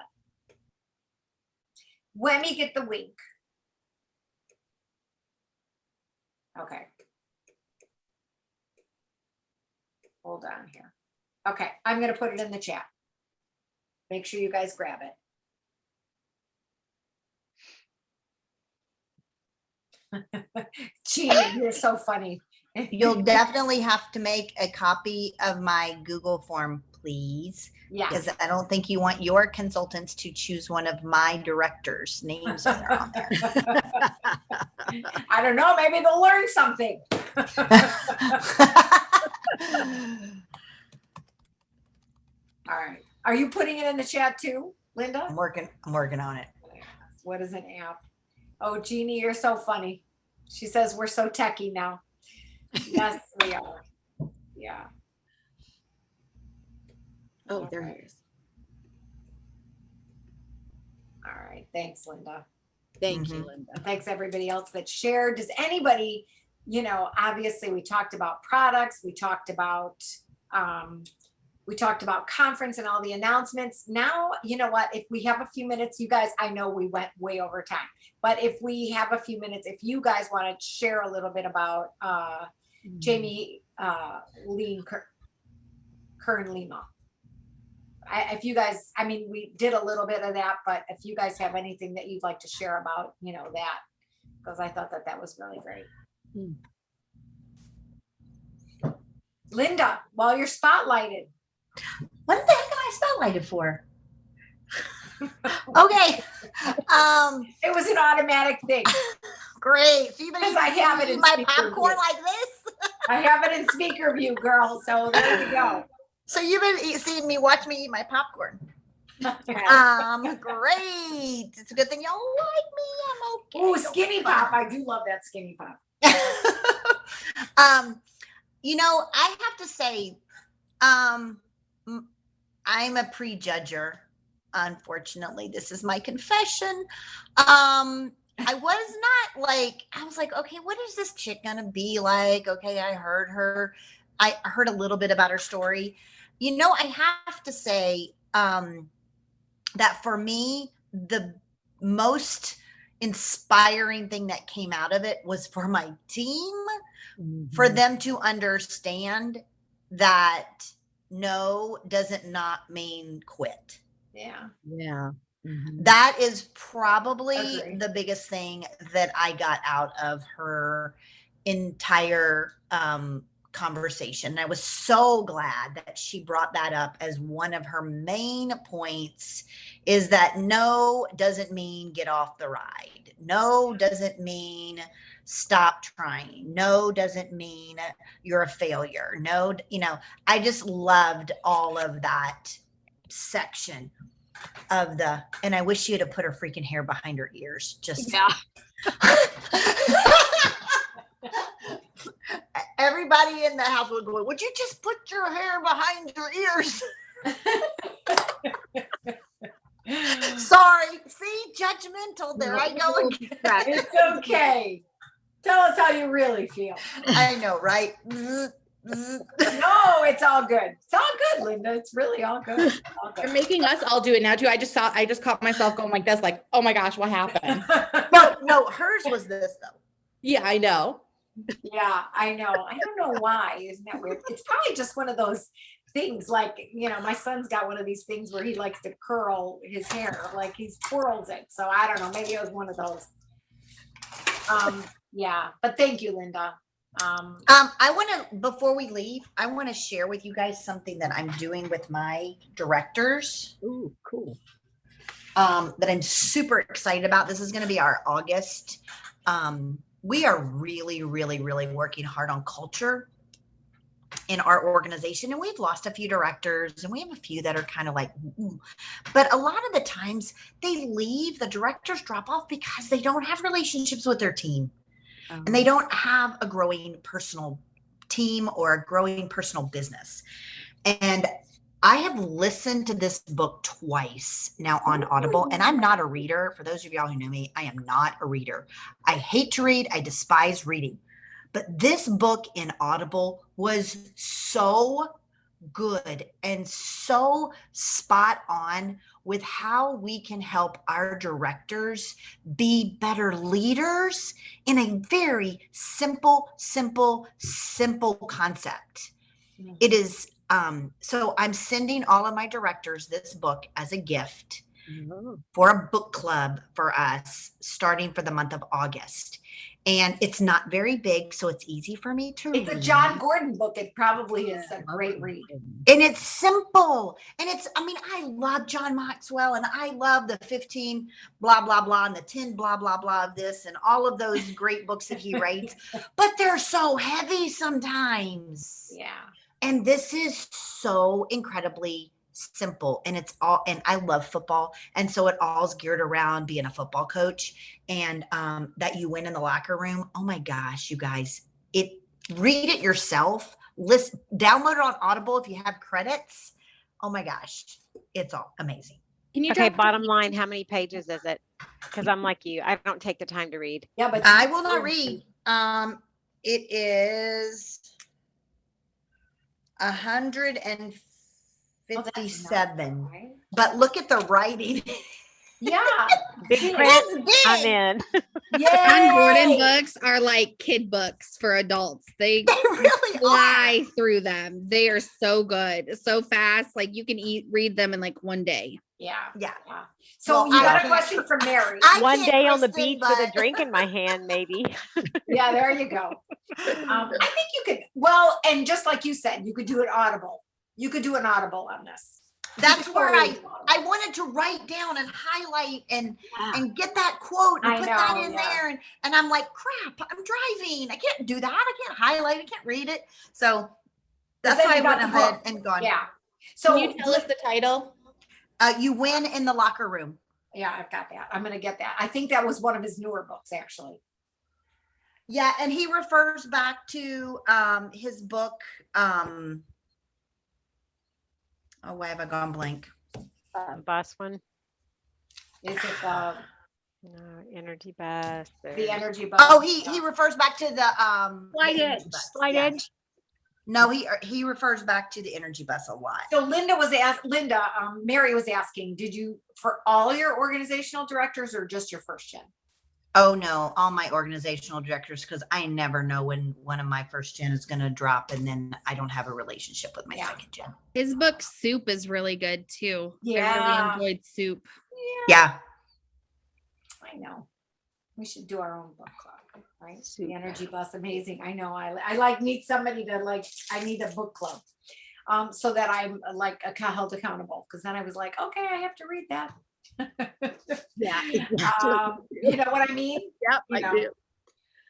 Let me get the link. Okay. Hold on here. Okay, I'm gonna put it in the chat. Make sure you guys grab it. Gee, you're so funny. You'll definitely have to make a copy of my Google form, please. Yes. Because I don't think you want your consultants to choose one of my directors' names that are on there. I don't know, maybe they'll learn something. All right. Are you putting it in the chat too, Linda? I'm working on it. What is an app? Oh, Jeannie, you're so funny. She says we're so techie now. Yes, we are. Yeah. Oh, there he is. All right. Thanks, Linda. Thank you, Linda. Thanks everybody else that shared. Does anybody, obviously we talked about products, we talked about conference and all the announcements. Now, you know what, if we have a few minutes, you guys, I know we went way over time, but if we have a few minutes, if you guys want to share a little bit about Jamie Kern Lima. If you guys, we did a little bit of that, but if you guys have anything that you'd like to share about, that, because I thought that was really great. Linda, while you're spotlighted. What the heck am I spotlighted for? Okay. It was an automatic thing. Great. So you've been Because I have it in my speaker popcorn view. like this. I have it in speaker view, girl. So there you go. So you've been seeing me watch me eat my popcorn. Great. It's a good thing y'all like me. I'm okay. Oh, skinny pop. I do love that skinny pop. You know, I have to say, I'm a prejudger. Unfortunately, this is my confession. I was not like, I was like, okay, what is this chick gonna be like? Okay, I heard a little bit about her story. You know, I have to say that for me, the most inspiring thing that came out of it was for my team, for them to understand that no doesn't not mean quit. Yeah. Yeah. That is probably Agree. the biggest thing that I got out of her entire conversation. And I was so glad that she brought that up as one of her main points, is that no doesn't mean get off the ride. No doesn't mean stop trying. No doesn't mean you're a failure. No, you know, I just loved all of that section of the, and I wish she had put her freaking hair behind her ears. Just everybody in the house would go, would you just put your hair behind your ears? Sorry, see, judgmental. There I go again. It's okay. Tell us how you really feel. I know, right? No, it's all good. It's all good, Linda. It's really all good. All good. You're making us all do it now too. I just caught myself going like this, like, oh my gosh, what happened? No, hers was this though. Yeah, I know. Yeah, I know. I don't know why. Isn't that weird? It's probably just one of those things, like, you know, my son's got one of these things where he likes to curl his hair, like he twirls it. So I don't know. Maybe it was one of those. Yeah, but thank you, Linda. I want to, before we leave, I want to share with you guys something that I'm doing with my directors. Ooh, cool. That I'm super excited about. This is going to be our August. We are really working hard on culture in our organization, and we've lost a few directors, and we have a few that are kind of like, ooh. But a lot of the times they leave, the directors drop off because they don't have relationships with their team. And they don't have a growing personal team or a growing personal business. And I have listened to this book twice now on Audible, and I'm not a reader. For those of y'all who know me, I am not a reader. I hate to read. I despise reading. But this book in Audible was so good and so spot on with how we can help our directors be better leaders in a very simple concept. It is, so I'm sending all of my directors this book as a gift for a book club for us starting for the month of August. And it's not very big, so it's easy for me to read. It's a John Gordon book. It probably is a great read. And it's simple. And it's, I mean, I love John Maxwell, and I love the 15 blah, blah, blah, and the 10 blah, blah, blah of this, and all of those great books that he writes, but they're so heavy sometimes. Yeah. And this is so incredibly simple, and it's all, and I love football, and so it all's geared around being a football coach, and that you win in the locker room. Oh my gosh, you guys, read it yourself, listen, download it on Audible if you have credits. Oh my gosh, it's all amazing. Can you okay, bottom line, how many pages is it? Because I'm like you, I don't take the time to read. Yeah, but I will not read. It is 157, but look at the writing. Yeah, big print. I'm in. John Gordon books are like kid books for adults. They really fly through them. They are so good, so fast. Like you can read them in like one day. Yeah. Yeah. So Well, you I got a can't- question from Mary. I One can't, day on the Kristen, beach with a but- drink in my hand, maybe. Yeah, there you go. I think you could, well, and just like you said, you could do it audible. You could do an audible on this. That's could where totally I do audible. I wanted to write down and highlight and get that quote and I put that know, in yeah. there and I'm like, crap, I'm driving. I can't do that. I can't highlight. I can't read it. So But that's then why I you got went the ahead book. and gone. Yeah. So Can you tell us the title? You win in the locker room. yeah, I've got that. I'm gonna get that. I think that was one of his newer books, actually. Yeah, and he refers back to his book. Oh, why have I gone blank? The bus one. Is it No, Energy Bus. the there's- energy bus? Oh, he refers back to the Slight the edge, energy bus, slight yeah. edge. No, he refers back to the energy bus a lot. So Mary was asking, did you, for all your organizational directors or just your first gen? Oh no, all my organizational directors, because I never know when one of my first gen is gonna drop, and then I don't have a relationship with my second gen. His book Soup is really good too. I Yeah. really enjoyed Soup. Yeah. I know. We should do our own book club, right? The energy bus, amazing. I know. I like need somebody to like, I need a book club. So that I'm like held accountable. Cause then I was like, okay, I have to read that. Yeah. You know what I mean? Yep, You I know. do.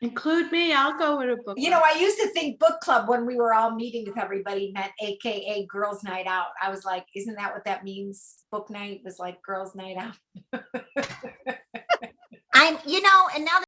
Include me, I'll go with a book. You know, I used to think book club when we were all meeting with everybody meant AKA girls' night out. I was like, isn't that what that means? Book night was like girls' night out. And now